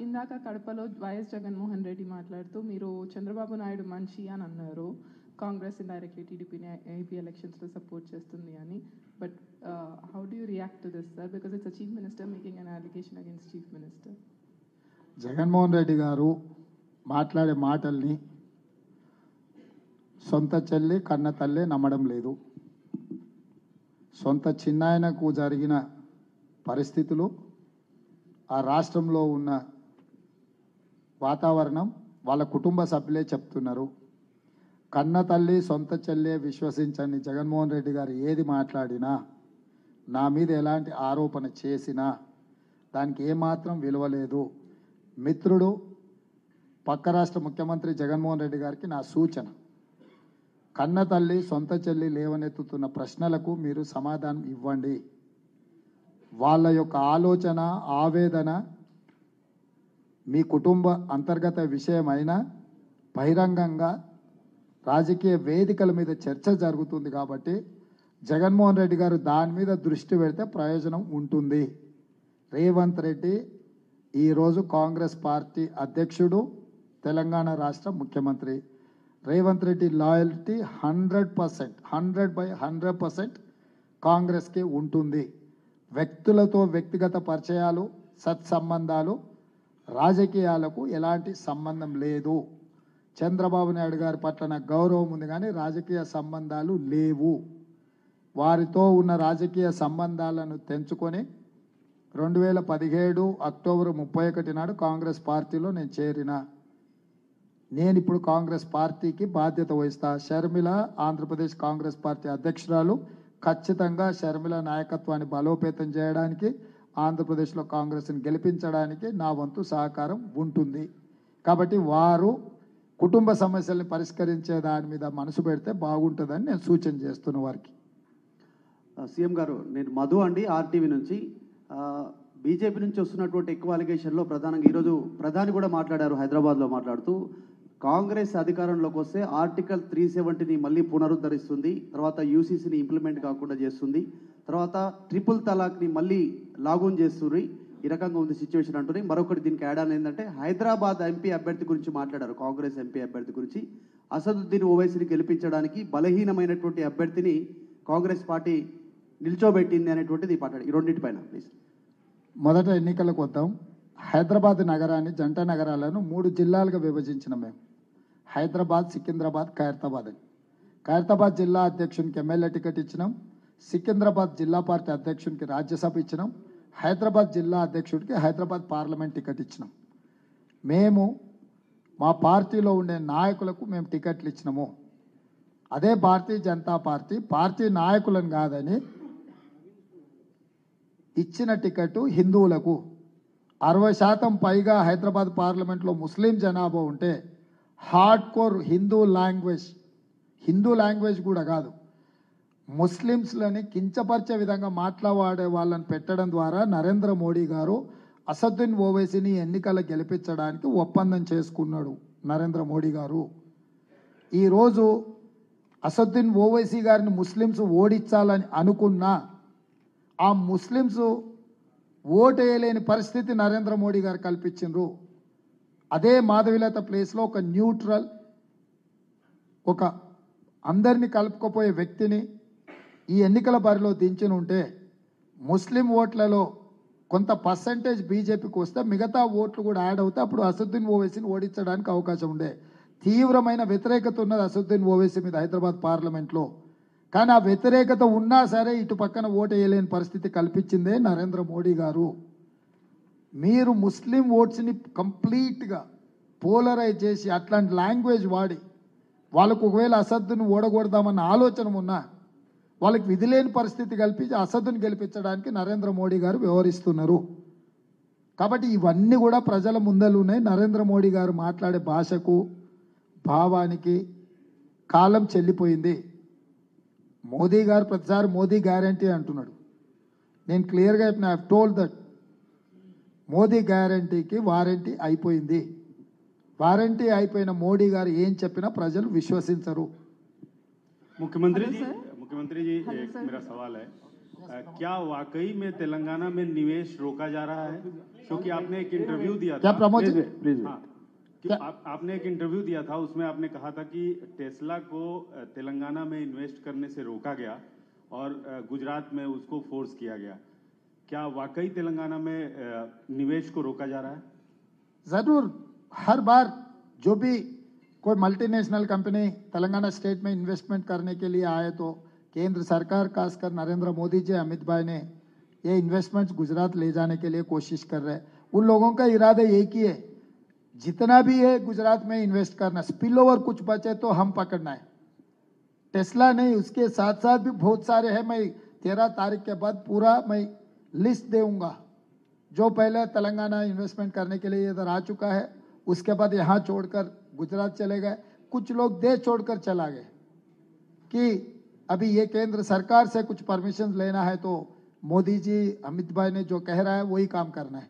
ఇందాక కడపలో వైఎస్ జగన్మోహన్ రెడ్డి మాట్లాడుతూ మీరు చంద్రబాబు నాయుడు మనిషి అని అన్నారు, కాంగ్రెస్ ఇండైరెక్ట్లీ టీడీపీని ఏపీ ఎలక్షన్స్లో సపోర్ట్ చేస్తుంది అని. But how do you react to this sir, because it's a chief minister making an allegation against chief minister. Jaganmohan Reddy గారు మాట్లాడే మాటల్ని సొంత చెల్లి కన్న తల్లి నమ్మడం లేదు. సొంత చిన్నాయనకు జరిగిన పరిస్థితులు, ఆ రాష్ట్రంలో ఉన్న వాతావరణం వాళ్ళ కుటుంబ సభ్యులే చెప్తున్నారు. కన్న తల్లి సొంత చెల్లె విశ్వసించండి, జగన్మోహన్ రెడ్డి గారు ఏది మాట్లాడినా, నా మీద ఎలాంటి ఆరోపణ చేసినా దానికి ఏమాత్రం విలువ లేదు. మిత్రుడు పక్క రాష్ట్ర ముఖ్యమంత్రి జగన్మోహన్ రెడ్డి గారికి నా సూచన, కన్న తల్లి సొంత చెల్లి లేవనెత్తుతున్న ప్రశ్నలకు మీరు సమాధానం ఇవ్వండి. వాళ్ళ యొక్క ఆలోచన ఆవేదన మీ కుటుంబ అంతర్గత విషయమైన బహిరంగంగా రాజకీయ వేదికల మీద చర్చ జరుగుతుంది కాబట్టి జగన్మోహన్ రెడ్డి గారు దాని మీద దృష్టి పెడితే ప్రయోజనం ఉంటుంది. రేవంత్ రెడ్డి ఈరోజు కాంగ్రెస్ పార్టీ అధ్యక్షుడు, తెలంగాణ రాష్ట్ర ముఖ్యమంత్రి. రేవంత్ రెడ్డి లాయల్టీ 100%, 100/100% కాంగ్రెస్కి ఉంటుంది. వ్యక్తులతో వ్యక్తిగత పరిచయాలు, సత్సంబంధాలు, రాజకీయాలకు ఎలాంటి సంబంధం లేదు. చంద్రబాబు నాయుడు గారి పట్ల నాకు గౌరవం ఉంది కానీ రాజకీయ సంబంధాలు లేవు. వారితో ఉన్న రాజకీయ సంబంధాలను తెంచుకొని 2017 అక్టోబర్ 31 నాడు కాంగ్రెస్ పార్టీలో నేను చేరిన. నేను ఇప్పుడు కాంగ్రెస్ పార్టీకి బాధ్యత వహిస్తా. షర్మిల ఆంధ్రప్రదేశ్ కాంగ్రెస్ పార్టీ అధ్యక్షురాలు. ఖచ్చితంగా షర్మిల నాయకత్వాన్ని బలోపేతం చేయడానికి, ఆంధ్రప్రదేశ్లో కాంగ్రెస్ని గెలిపించడానికి నా వంతు సహకారం ఉంటుంది. కాబట్టి వారు కుటుంబ సమస్యల్ని పరిష్కరించే దాని మీద మనసు పెడితే బాగుంటుందని నేను సూచన చేస్తున్న వారికి. సీఎం గారు, నేను మధు అండి, ఆర్టీవీ నుంచి. బీజేపీ నుంచి వస్తున్నటువంటి ఎక్కువ అలిగేషన్లో ప్రధానంగా ఈరోజు ప్రధాని కూడా మాట్లాడారు హైదరాబాద్లో మాట్లాడుతూ, కాంగ్రెస్ అధికారంలోకి వస్తే ఆర్టికల్ 370ని మళ్ళీ పునరుద్ధరిస్తుంది, తర్వాత యూసీసీని ఇంప్లిమెంట్ కాకుండా చేస్తుంది, తర్వాత ట్రిపుల్ తలాక్ని మళ్ళీ లాగూన్ చేస్తుంది. ఈ రకంగా ఉంది సిచ్యువేషన్ అంటున్నాయి. మరొకటి దీనికి యాడ్ ఆన్ ఏంటంటే హైదరాబాద్ ఎంపీ అభ్యర్థి గురించి మాట్లాడారు, కాంగ్రెస్ ఎంపీ అభ్యర్థి గురించి. అసదుద్దీన్ ఓవైసీని గెలిపించడానికి బలహీనమైనటువంటి అభ్యర్థిని కాంగ్రెస్ పార్టీ నిల్చోబెట్టింది అనేటువంటిది మాట్లాడారు. ఈ రెండింటిపైన ప్లీజ్. మొదట ఎన్నికలకు వద్దాం. హైదరాబాద్ నగరాన్ని జంట నగరాలను 3 జిల్లాలుగా విభజించిన మేము, హైదరాబాద్, సికింద్రాబాద్, ఖైరతాబాద్ అని. ఖైరతాబాద్ జిల్లా అధ్యక్షునికి ఎమ్మెల్యే టికెట్ ఇచ్చినాం, సికింద్రాబాద్ జిల్లా పార్టీ అధ్యక్షునికి రాజ్యసభ ఇచ్చినాం, హైదరాబాద్ జిల్లా అధ్యక్షుడికి హైదరాబాద్ పార్లమెంట్ టికెట్ ఇచ్చినాం. మేము మా పార్టీలో ఉండే నాయకులకు మేము టికెట్లు ఇచ్చినాము. అదే భారతీయ జనతా పార్టీ నాయకులను కాదని ఇచ్చిన టికెట్ హిందువులకు. 60% పైగా హైదరాబాద్ పార్లమెంట్లో ముస్లిం జనాభా ఉంటే హార్డ్ కోర్ హిందూ లాంగ్వేజ్ కూడా కాదు, ముస్లిమ్స్లని కించపరిచే విధంగా మాట్లాడే వాళ్ళని పెట్టడం ద్వారా నరేంద్ర మోడీ గారు అసదుద్దీన్ ఓవైసీని ఎన్నికలు గెలిపించడానికి ఒప్పందం చేసుకున్నాడు. నరేంద్ర మోడీ గారు ఈరోజు అసదుద్దీన్ ఓవైసీ గారిని ముస్లిమ్స్ ఓడించాలని అనుకున్నా ఆ ముస్లిమ్స్ ఓటేయలేని పరిస్థితి నరేంద్ర మోడీ గారు కల్పించిండ్రు. అదే మాధవిలత ప్లేస్లో ఒక న్యూట్రల్, ఒక అందరినీ కలుపుకోపోయే వ్యక్తిని ఈ ఎన్నికల బరిలో దించిన ఉంటే ముస్లిం ఓట్లలో కొంత పర్సంటేజ్ బీజేపీకి వస్తే మిగతా ఓట్లు కూడా యాడ్ అవుతే అప్పుడు అసదుద్దీన్ ఓవైసీని ఓడించడానికి అవకాశం ఉండే. తీవ్రమైన వ్యతిరేకత ఉన్నది అసదుద్దీన్ ఓవైసీ మీద హైదరాబాద్ పార్లమెంట్లో. కానీ ఆ వ్యతిరేకత ఉన్నా సరే ఇటు పక్కన ఓటు వేయలేని పరిస్థితి కల్పించిందే నరేంద్ర మోడీ గారు. మీరు ముస్లిం ఓట్స్ని కంప్లీట్గా పోలరైజ్ చేసి అట్లాంటి లాంగ్వేజ్ వాడి వాళ్ళకు ఒకవేళ అసద్దును ఓడగొడదామన్న ఆలోచన ఉన్నా వాళ్ళకి విధి లేని పరిస్థితి కల్పించి అసద్దును గెలిపించడానికి నరేంద్ర మోడీ గారు వ్యవహరిస్తున్నారు. కాబట్టి ఇవన్నీ కూడా ప్రజల ముందలున్నాయి. నరేంద్ర మోడీ గారు మాట్లాడే భాషకు, భావానికి కాలం చెల్లిపోయింది. మోదీ గారు ప్రతిసారి మోదీ గ్యారంటీ అంటున్నాడు. నేను క్లియర్గా చెప్పిన, I have told that Modi గ్యారంటీకి వారంటీ అయిపోయింది. వారంటీ అయిపోయిన మోడీ గారు ఏం చెప్పినా ప్రజలు విశ్వసించరు. मुख्यमंत्री जी एक मेरा सवाल है क्या वाकई में तेलंगाना में निवेश रोका जा रहा है? क्योंकि आपने एक इंटरव्यू दिया क्या था। प्रमोद जी? हाँ, आपने एक इंटरव्यू दिया था, उसमें आपने कहा था कि टेस्ला को तेलंगाना में इन्वेस्ट करने से रोका गया और गुजरात में उसको फोर्स किया गया। क्या वाकई तेलंगाना में निवेश को रोका जा रहा है? जरूर, हर बार जो भी कोई मल्टीनेशनल कंपनी तेलंगाना स्टेट में इन्वेस्टमेंट करने के लिए आए तो केंद्र सरकार खासकर नरेंद्र मोदी जी, अमित भाई ने ये इन्वेस्टमेंट्स गुजरात ले जाने के लिए कोशिश कर रहे हैं। उन लोगों का इरादा एक ही है, जितना भी है गुजरात में इन्वेस्ट करना, स्पिल ओवर कुछ बचे तो हम पकड़ना है। टेस्ला नहीं, उसके साथ साथ भी बहुत सारे हैं। मैं 13 तारीख के बाद पूरा मैं लिस्ट दूंगा जो पहले तेलंगाना इन्वेस्टमेंट करने के लिए इधर आ चुका है, उसके बाद यहाँ छोड़कर गुजरात चले गए, कुछ लोग देश छोड़कर चला गए कि अभी ये केंद्र सरकार से कुछ परमिशन लेना है तो मोदी जी, अमित भाई ने जो कह रहा है वही काम करना है।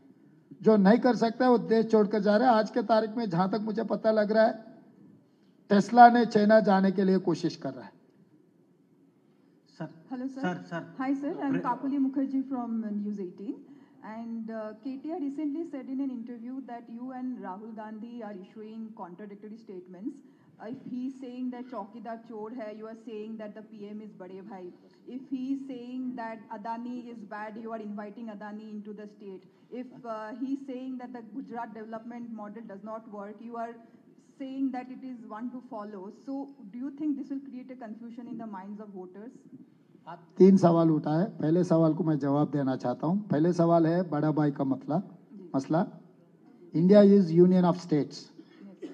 जो नहीं कर सकता है वो देश छोड़कर जा रहा है। आज के तारीख में जहां तक मुझे पता लग रहा है टेस्ला ने चाइना जाने के लिए कोशिश कर रहा है। Hello, sir. Hi, sir. I'm Kapuli Mukherjee from News 18. And KTR recently said in an interview that you and Rahul Gandhi are issuing contradictory statements. If he's saying that Chaukidar chor hai, you are saying that the PM is Bade Bhai. If he's saying that Adani is bad, you are inviting Adani into the state. If he's saying that the Gujarat development model does not work, you are saying that it is one to follow. So do you think this will create a confusion in the minds of voters? 3 सवाल उठा है। पहले सवाल को मैं जवाब देना चाहता हूं। पहले सवाल है बड़ा भाई का मसला। India is union of states,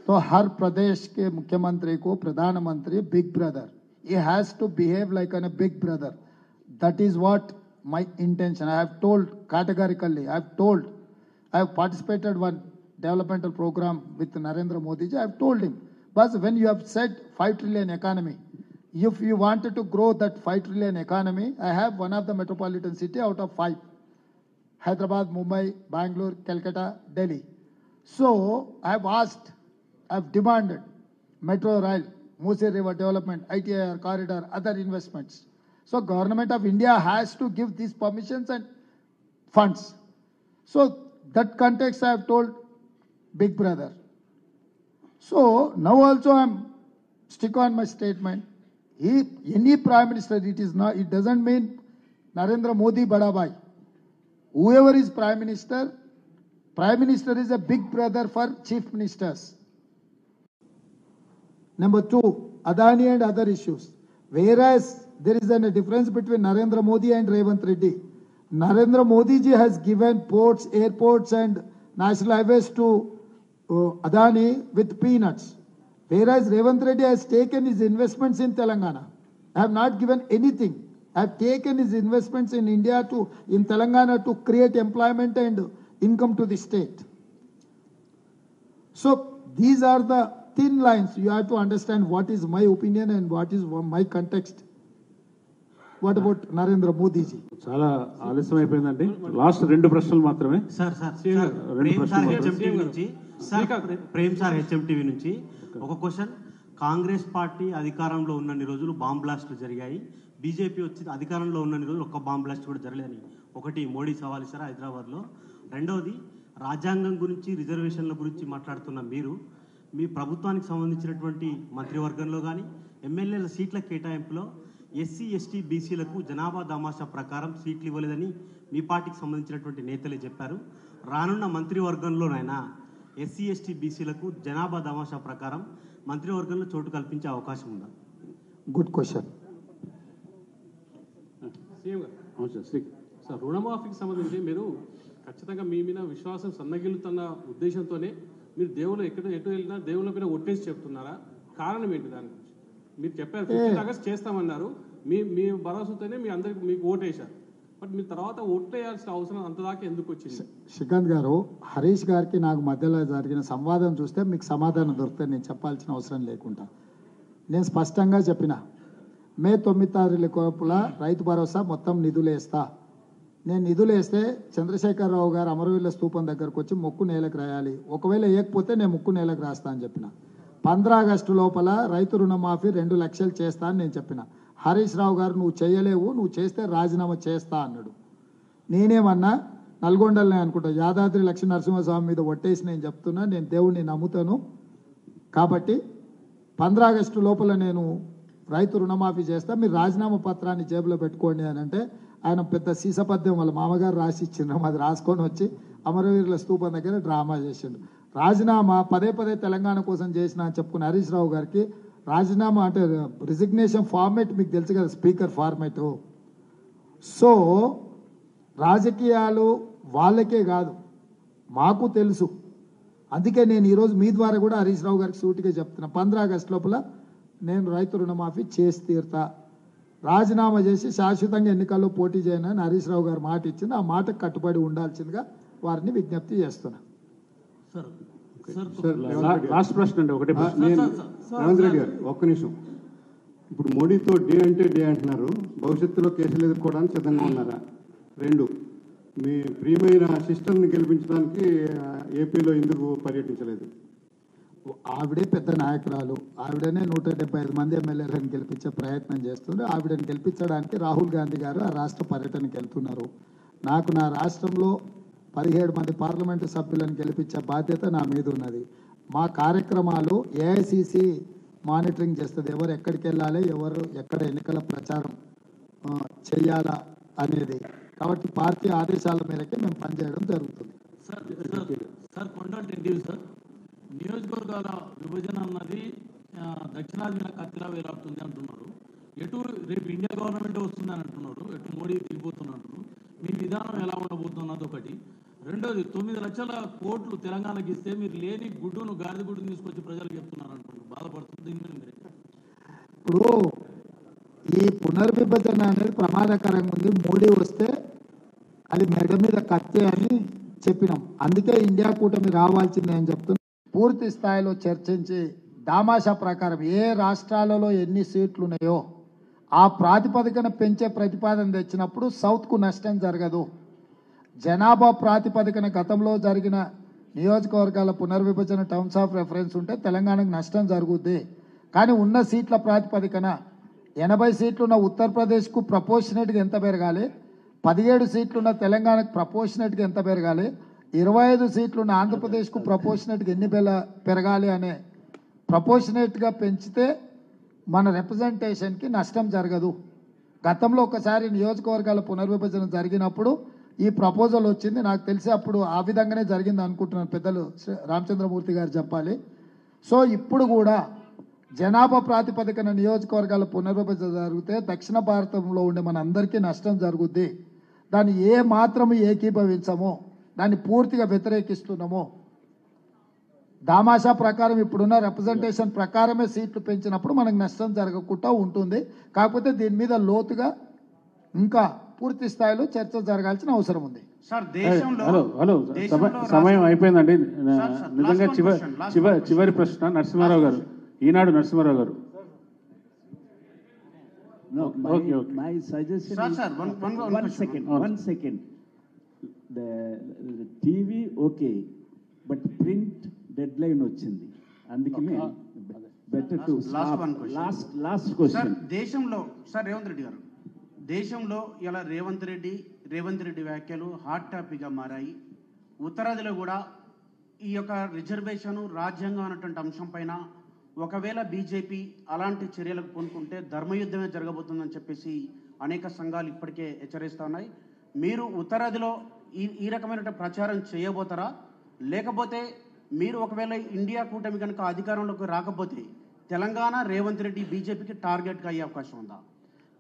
तो हर प्रदेश के मुख्यमंत्री को प्रधानमंत्री big brother, he has to behave like a big brother. That is what my intention. I have told categorically, I have participated one developmental program with Narendra Modi ji. I have told him, but when you have said 5 trillion economy, if you wanted to grow that 5 trillion economy, I have one of the metropolitan city out of 5. Hyderabad, Mumbai, Bangalore, Calcutta, Delhi. So I have asked, I have demanded metro rail, Musi River development, ITIR corridor, other investments. So government of India has to give these permissions and funds. So that context I have told big brother. So now also I am stick on my statement. Any prime minister, it doesn't mean Narendra Modi Bada Bhai. Whoever is prime minister is a big brother for chief ministers. Number 2, Adani and other issues. Whereas there is a difference between Narendra Modi and Revanth Reddy. Narendra Modi ji has given ports, airports and national highways to Adani with peanuts. Whereas Revanth Reddy has taken his investments in Telangana. I have not given anything. I have taken his investments in India in Telangana to create employment and income to the state. So these are the thin lines. You have to understand what is my opinion and what is my context. What about Narendra Modi ji? చాలా ఆలస్యం అయిపోయిందండి. Last 2 ప్రశ్నలు మాత్రమే. Sir Prem sir HMTV నుంచి ఒక question. Congress party అధికారంలో ఉన్నన్ని రోజులు బాంబ్ బ్లాస్ట్లు జరిగాయి, బీజేపీ వచ్చి అధికారంలో ఉన్నన్ని రోజులు ఒక్క బాంబ్ బ్లాస్ట్ కూడా జరగలేదని ఒకటి మోడీ సవాల్ ఇచ్చారు హైదరాబాద్లో. రెండవది, రాజ్యాంగం గురించి, రిజర్వేషన్ల గురించి మాట్లాడుతున్న మీరు మీ ప్రభుత్వానికి సంబంధించినటువంటి మంత్రివర్గంలో కానీ ఎమ్మెల్యేల సీట్ల కేటాయింపులో ఎస్సీ ఎస్టీ బీసీలకు జనాభా దామాషా ప్రకారం సీట్లు ఇవ్వలేదని మీ పార్టీకి సంబంధించినటువంటి నేతలే చెప్పారు. రానున్న మంత్రివర్గంలోనైనా ఎస్సీ ఎస్టీ బీసీలకు జనాభా దామాషా ప్రకారం మంత్రివర్గంలో చోటు కల్పించే అవకాశం ఉందా? Good question. సార్, రుణమాఫీకి సంబంధించి మీరు ఖచ్చితంగా మీ మీద విశ్వాసం సన్నగిల్లుతున్న ఉద్దేశంతోనే మీరు దేవుళ్ళు ఎటు వెళ్ళినా దేవుళ్ళ మీద ఒట్టేసి చెప్తున్నారా? కారణం ఏంటి? దాని గురించి మీరు చెప్పారు 15 ఆగస్ట్ చేస్తామన్నారు. మీ భరోసాతోనే మీ అందరికి మీకు ఓటేశారు. బట్ మీ తర్వాత ఓట్లేయాల్సిన అవసరం అంతదాకా ఎందుకు వచ్చింది? శ్రీకాంత్ గారు, హరీష్ గారికి నాకు మధ్యలో జరిగిన సంవాదం చూస్తే మీకు సమాధానం దొరుకుతుంది. నేను చెప్పాల్సిన అవసరం లేకుండా నేను స్పష్టంగా చెప్పిన, మే 9 తారీఖు లోపల రైతు భరోసా మొత్తం నిధులు వేస్తా. నేను నిధులు వేస్తే చంద్రశేఖరరావు గారు అమరవీరుల స్తూపం దగ్గరకు వచ్చి మొక్కు నేలకు రాయాలి, ఒకవేళ వేయకపోతే నేను ముక్కు నేలకు రాస్తా అని చెప్పిన. 15 ఆగస్టు లోపల రైతు రుణమాఫీ 2 లక్షలు చేస్తా అని నేను చెప్పిన. హరీష్ రావు గారు నువ్వు చేయలేవు, నువ్వు చేస్తే రాజీనామా చేస్తా అన్నాడు. నేనేమన్నా నల్గొండలనే అనుకుంటా, యాదాద్రి లక్ష్మీ నరసింహస్వామి మీద ఒట్టేసి నేను చెప్తున్నా, నేను దేవుడిని నమ్ముతాను కాబట్టి 15 ఆగస్టు లోపల నేను రైతు రుణమాఫీ చేస్తా, మీరు రాజీనామా పత్రాన్ని జేబులో పెట్టుకోండి అని అంటే ఆయన పెద్ద సీసపద్యం వాళ్ళ మామగారు రాసి ఇచ్చిండ్రు, అది రాసుకొని వచ్చి అమరవీరుల స్తూపం దగ్గర డ్రామా చేసిండు. రాజీనామా పదే పదే తెలంగాణ కోసం చేసిన అని చెప్పుకున్న హరీష్ రావు గారికి రాజీనామా అంటే రిజిగ్నేషన్ ఫార్మేట్ మీకు తెలుసు కదా, స్పీకర్ ఫార్మేట్. సో రాజకీయాలు వాళ్ళకే కాదు మాకు తెలుసు, అందుకే నేను ఈరోజు మీ ద్వారా కూడా హరీష్ రావు గారికి సూటిగా చెప్తున్నా, 15 ఆగస్టు లోపల నేను రైతు రుణమాఫీ చేసి తీరుతా, రాజీనామా చేసి శాశ్వతంగా ఎన్నికల్లో పోటీ చేయనని హరీష్ రావు గారు మాట ఇచ్చింది, ఆ మాటకు కట్టుబడి ఉండాల్సిందిగా వారిని విజ్ఞప్తి చేస్తున్నా. లాస్ట్ ప్రశ్న అండి, ఒకటే ప్రశ్న. రేవంత్ రెడ్డి గారు ఒక్క నిమిషం. ఇప్పుడు మోడీతో డే అంటే డే అంటున్నారు, భవిష్యత్తులో కేసులు ఎదుర్కోవడానికి సిద్ధంగా ఉన్నారా? 2, మీ ప్రియమైన సిస్టర్ని గెలిపించడానికి ఏపీలో ఎందుకు పర్యటించలేదు? ఆవిడే పెద్ద నాయకురాలు, ఆవిడనే 175 మంది ఎమ్మెల్యేలను గెలిపించే ప్రయత్నం చేస్తుంది. ఆవిడని గెలిపించడానికి రాహుల్ గాంధీ గారు ఆ రాష్ట్ర పర్యటనకి వెళ్తున్నారు. నాకు నా రాష్ట్రంలో 17 మంది పార్లమెంటు సభ్యులను గెలిపించే బాధ్యత నా మీద ఉన్నది. మా కార్యక్రమాలు ఏఐసిసి మానిటరింగ్ చేస్తుంది, ఎవరు ఎక్కడికి వెళ్ళాలి, ఎవరు ఎక్కడ ఎన్నికల ప్రచారం చేయాలా అనేది. కాబట్టి పార్టీ ఆదేశాల మేరకే మేము పనిచేయడం జరుగుతుంది. సార్ కొండంటి ఇంటివి సార్, నియోజకవర్గాల విభజన అన్నది దక్షిణాది కత్తిలా వేలాడుతుంది అంటున్నారు. ఎటు రేపు ఇండియా గవర్నమెంట్ వస్తుందని అంటున్నారు, ఎటు మోడీ దిగిపోతున్నారు. మీ విధానం ఎలా ఉండబోతున్నది ఒకటి. రెండోది 9 లక్షల కోట్లు తెలంగాణకి ఇస్తే మీరు లేని గుడ్డును గాడిద గుడ్డును తీసుకొచ్చి ప్రజలకు చెప్తున్నారు అంటున్నారు, బాధపడుతుంది. ఇప్పుడు ఈ పునర్విభజన అనేది ప్రమాదకరంగా ఉంది, మోడీ వస్తే అది మెడ మీద కత్తే అని చెప్పినాం, అందుకే ఇండియా కూటమి రావాల్సిందే అని చెప్తున్నాం. పూర్తి స్థాయిలో చర్చించి దామాషా ప్రకారం ఏ రాష్ట్రాలలో ఎన్ని సీట్లు ఉన్నాయో ఆ ప్రాతిపదికన పెంచే ప్రతిపాదన తెచ్చినప్పుడు సౌత్కు నష్టం జరగదు. జనాభా ప్రాతిపదికన గతంలో జరిగిన నియోజకవర్గాల పునర్విభజన టర్మ్స్ ఆఫ్ రెఫరెన్స్ ఉంటే తెలంగాణకు నష్టం జరుగుద్ది. కానీ ఉన్న సీట్ల ప్రాతిపదికన 80 సీట్లున్న ఉత్తరప్రదేశ్కు ప్రపోర్షనేట్గా ఎంత పెరగాలి, 17 సీట్లున్న తెలంగాణకు ప్రపోర్షనేట్గా ఎంత పెరగాలి, 25 సీట్లున్న ఆంధ్రప్రదేశ్కు ప్రపోర్షనేట్గా ఎన్ని పెరగాలి అనే ప్రపోర్షనేట్గా పెంచితే మన రిప్రజెంటేషన్కి నష్టం జరగదు. గతంలో ఒకసారి నియోజకవర్గాల పునర్విభజన జరిగినప్పుడు ఈ ప్రపోజల్ వచ్చింది, నాకు తెలిసి అప్పుడు ఆ విధంగానే జరిగింది అనుకుంటున్నాను, పెద్దలు రామచంద్రమూర్తి గారు చెప్పాలి. సో ఇప్పుడు కూడా జనాభా ప్రాతిపదికన నియోజకవర్గాల పునర్విభజన జరిగితే దక్షిణ భారతంలో ఉండే మన అందరికీ నష్టం జరుగుద్ది. దాన్ని ఏ మాత్రము ఏకీభవించమో, దాన్ని పూర్తిగా వ్యతిరేకిస్తున్నామో. దామాషా ప్రకారం ఇప్పుడున్న రిప్రజెంటేషన్ ప్రకారమే సీట్లు పెంచినప్పుడు మనకు నష్టం జరగకుండా ఉంటుంది. కాకపోతే దీని మీద లోతుగా ఇంకా పూర్తి స్థాయిలో చర్చ జరగాల్సిన అవసరం ఉంది. హలో సమయం అయిపోయిందండి. నిజంగా చివరి ప్రశ్న నరసింహారావు గారు, ఈనాడు నరసింహారావు గారు. My suggestion is one second. The TV okay, but print deadline వచ్చింది, అందుకనే బెటర్ టు లాస్ట్ క్వశ్చన్. దేశంలో సార్ రేవంత్ రెడ్డి గారు, దేశంలో ఇలా రేవంత్ రెడ్డి వ్యాఖ్యలు హాట్ టాపిక్గా మారాయి. ఉత్తరాదిలో కూడా ఈ యొక్క రిజర్వేషన్ రాజ్యాంగం అనేటువంటి అంశం పైన ఒకవేళ బీజేపీ అలాంటి చర్యలకు పూనుకుంటే ధర్మయుద్ధమే జరగబోతుందని చెప్పేసి అనేక సంఘాలు ఇప్పటికే హెచ్చరిస్తూ ఉన్నాయి. మీరు ఉత్తరాదిలో ఈ రకమైన ప్రచారం చేయబోతారా, లేకపోతే మీరు ఒకవేళ ఇండియా కూటమి కనుక అధికారంలోకి రాకపోతే తెలంగాణ రేవంత్ రెడ్డి బీజేపీకి టార్గెట్గా అయ్యే అవకాశం ఉందా?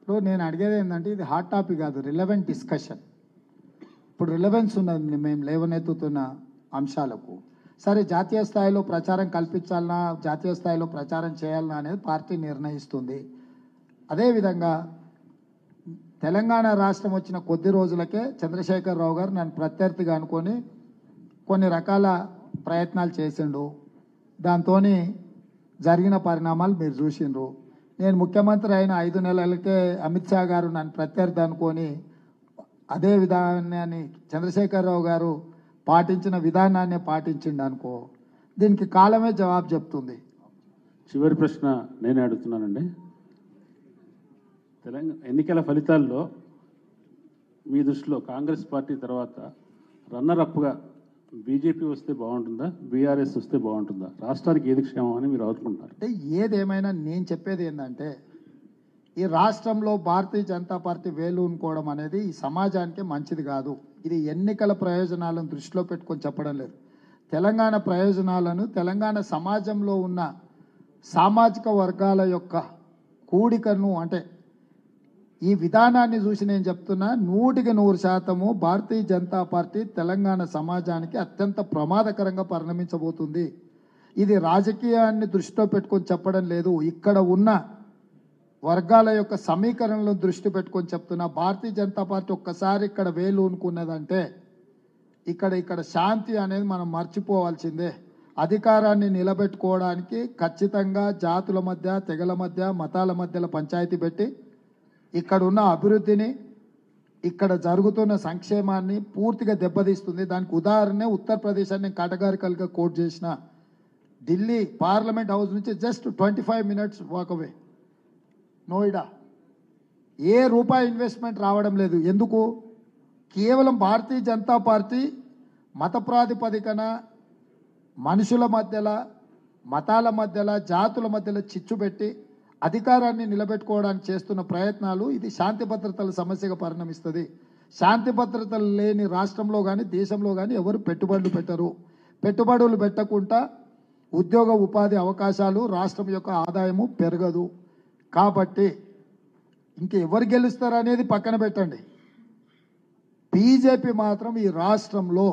ఇప్పుడు నేను అడిగేది ఏంటంటే ఇది హాట్ టాపిక్ కాదు, రిలవెంట్ డిస్కషన్. ఇప్పుడు రిలవెన్స్ ఉన్నది మేము లేవనెత్తుతున్న అంశాలకు. సరే జాతీయ స్థాయిలో ప్రచారం కల్పించాలన్నా, జాతీయ స్థాయిలో ప్రచారం చేయాలన్నా అనేది పార్టీ నిర్ణయిస్తుంది. అదేవిధంగా తెలంగాణ రాష్ట్రం వచ్చిన కొద్ది రోజులకే చంద్రశేఖరరావు గారు నన్ను ప్రత్యర్థిగా అనుకొని కొన్ని రకాల ప్రయత్నాలు చేసిండు. దాంతో జరిగిన పరిణామాలు మీరు చూసిండ్రు. నేను ముఖ్యమంత్రి అయిన 5 నెలలకే అమిత్ షా గారు నన్ను ప్రత్యర్థి అనుకొని అదే విధానాన్ని చంద్రశేఖరరావు గారు పాటించిన విధానాన్ని పాటించిండు అనుకో, దీనికి కాలమే జవాబు చెప్తుంది. చివరి ప్రశ్న నేనే అడుగుతున్నానండి. తెలంగాణ ఎన్నికల ఫలితాల్లో మీ దృష్టిలో కాంగ్రెస్ పార్టీ తర్వాత రన్నర్-అప్గా బీజేపీ వస్తే బాగుంటుందా, బీఆర్ఎస్ వస్తే బాగుంటుందా? రాష్ట్రానికి ఏది క్షేమం అని మీరు అనుకుంటున్నారు? అంటే ఏదేమైనా నేను చెప్పేది ఏంటంటే ఈ రాష్ట్రంలో భారతీయ జనతా పార్టీ వేలునుకోవడం అనేది ఈ సమాజానికి మంచిది కాదు. ఇది ఎన్నికల ప్రయోజనాలను దృష్టిలో పెట్టుకొని చెప్పడం లేదు. తెలంగాణ ప్రయోజనాలను, తెలంగాణ సమాజంలో ఉన్న సామాజిక వర్గాల యొక్క కూడికను, అంటే ఈ విధానాన్ని చూసి నేను చెప్తున్నా 100% భారతీయ జనతా పార్టీ తెలంగాణ సమాజానికి అత్యంత ప్రమాదకరంగా పరిణమించబోతుంది. ఇది రాజకీయాన్ని దృష్టిలో పెట్టుకొని చెప్పడం లేదు, ఇక్కడ ఉన్న వర్గాల యొక్క సమీకరణలను దృష్టి పెట్టుకొని చెప్తున్నా. భారతీయ జనతా పార్టీ ఒక్కసారి ఇక్కడ వేలు ఉనుకున్నదంటే ఇక్కడ శాంతి అనేది మనం మర్చిపోవాల్సిందే. అధికారాన్ని నిలబెట్టుకోవడానికి ఖచ్చితంగా జాతుల మధ్య, తెగల మధ్య, మతాల మధ్యలో పంచాయతీ పెట్టి ఇక్కడ ఉన్న అభివృద్ధిని, ఇక్కడ జరుగుతున్న సంక్షేమాన్ని పూర్తిగా దెబ్బతీస్తుంది. దానికి ఉదాహరణ ఉత్తరప్రదేశ్ అని నేను కేటగారికల్గా కోట్ చేసిన. ఢిల్లీ పార్లమెంట్ హౌస్ నుంచి just 25 minutes walk away Noida. ఏ రూపాయి ఇన్వెస్ట్మెంట్ రావడం లేదు. ఎందుకు? కేవలం భారతీయ జనతా పార్టీ మత ప్రాతిపదికన మనుషుల మధ్యలో, మతాల మధ్యలో, జాతుల మధ్యలో చిచ్చు పెట్టి అధికారాన్ని నిలబెట్టుకోవడానికి చేస్తున్న ప్రయత్నాలు ఇది శాంతి భద్రతల సమస్యగా పరిణమిస్తుంది. శాంతి భద్రతలు లేని రాష్ట్రంలో కానీ దేశంలో కానీ ఎవరు పెట్టుబడులు పెట్టరు. పెట్టుబడులు పెట్టకుండా ఉద్యోగ ఉపాధి అవకాశాలు, రాష్ట్రం యొక్క ఆదాయము పెరగదు. కాబట్టి ఇంకెవరు గెలుస్తారు అనేది పక్కన పెట్టండి. బీజేపీ మాత్రం ఈ రాష్ట్రంలో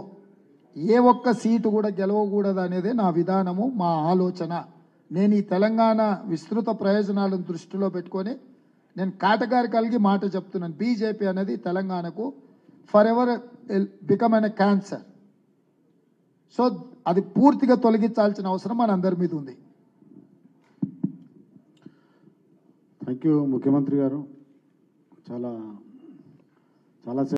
ఏ ఒక్క సీటు కూడా గెలవకూడదు అనేది నా విధానము, మా ఆలోచన. నేను ఈ తెలంగాణ విస్తృత ప్రయోజనాలను దృష్టిలో పెట్టుకొని నేను కేటగారికల్గా మాట చెప్తున్నాను. బీజేపీ అనేది తెలంగాణకు for ever become an cancer. So అది పూర్తిగా తొలగించాల్సిన అవసరం మనందరి మీద ఉంది. థ్యాంక్ యూ ముఖ్యమంత్రి గారు. చాలా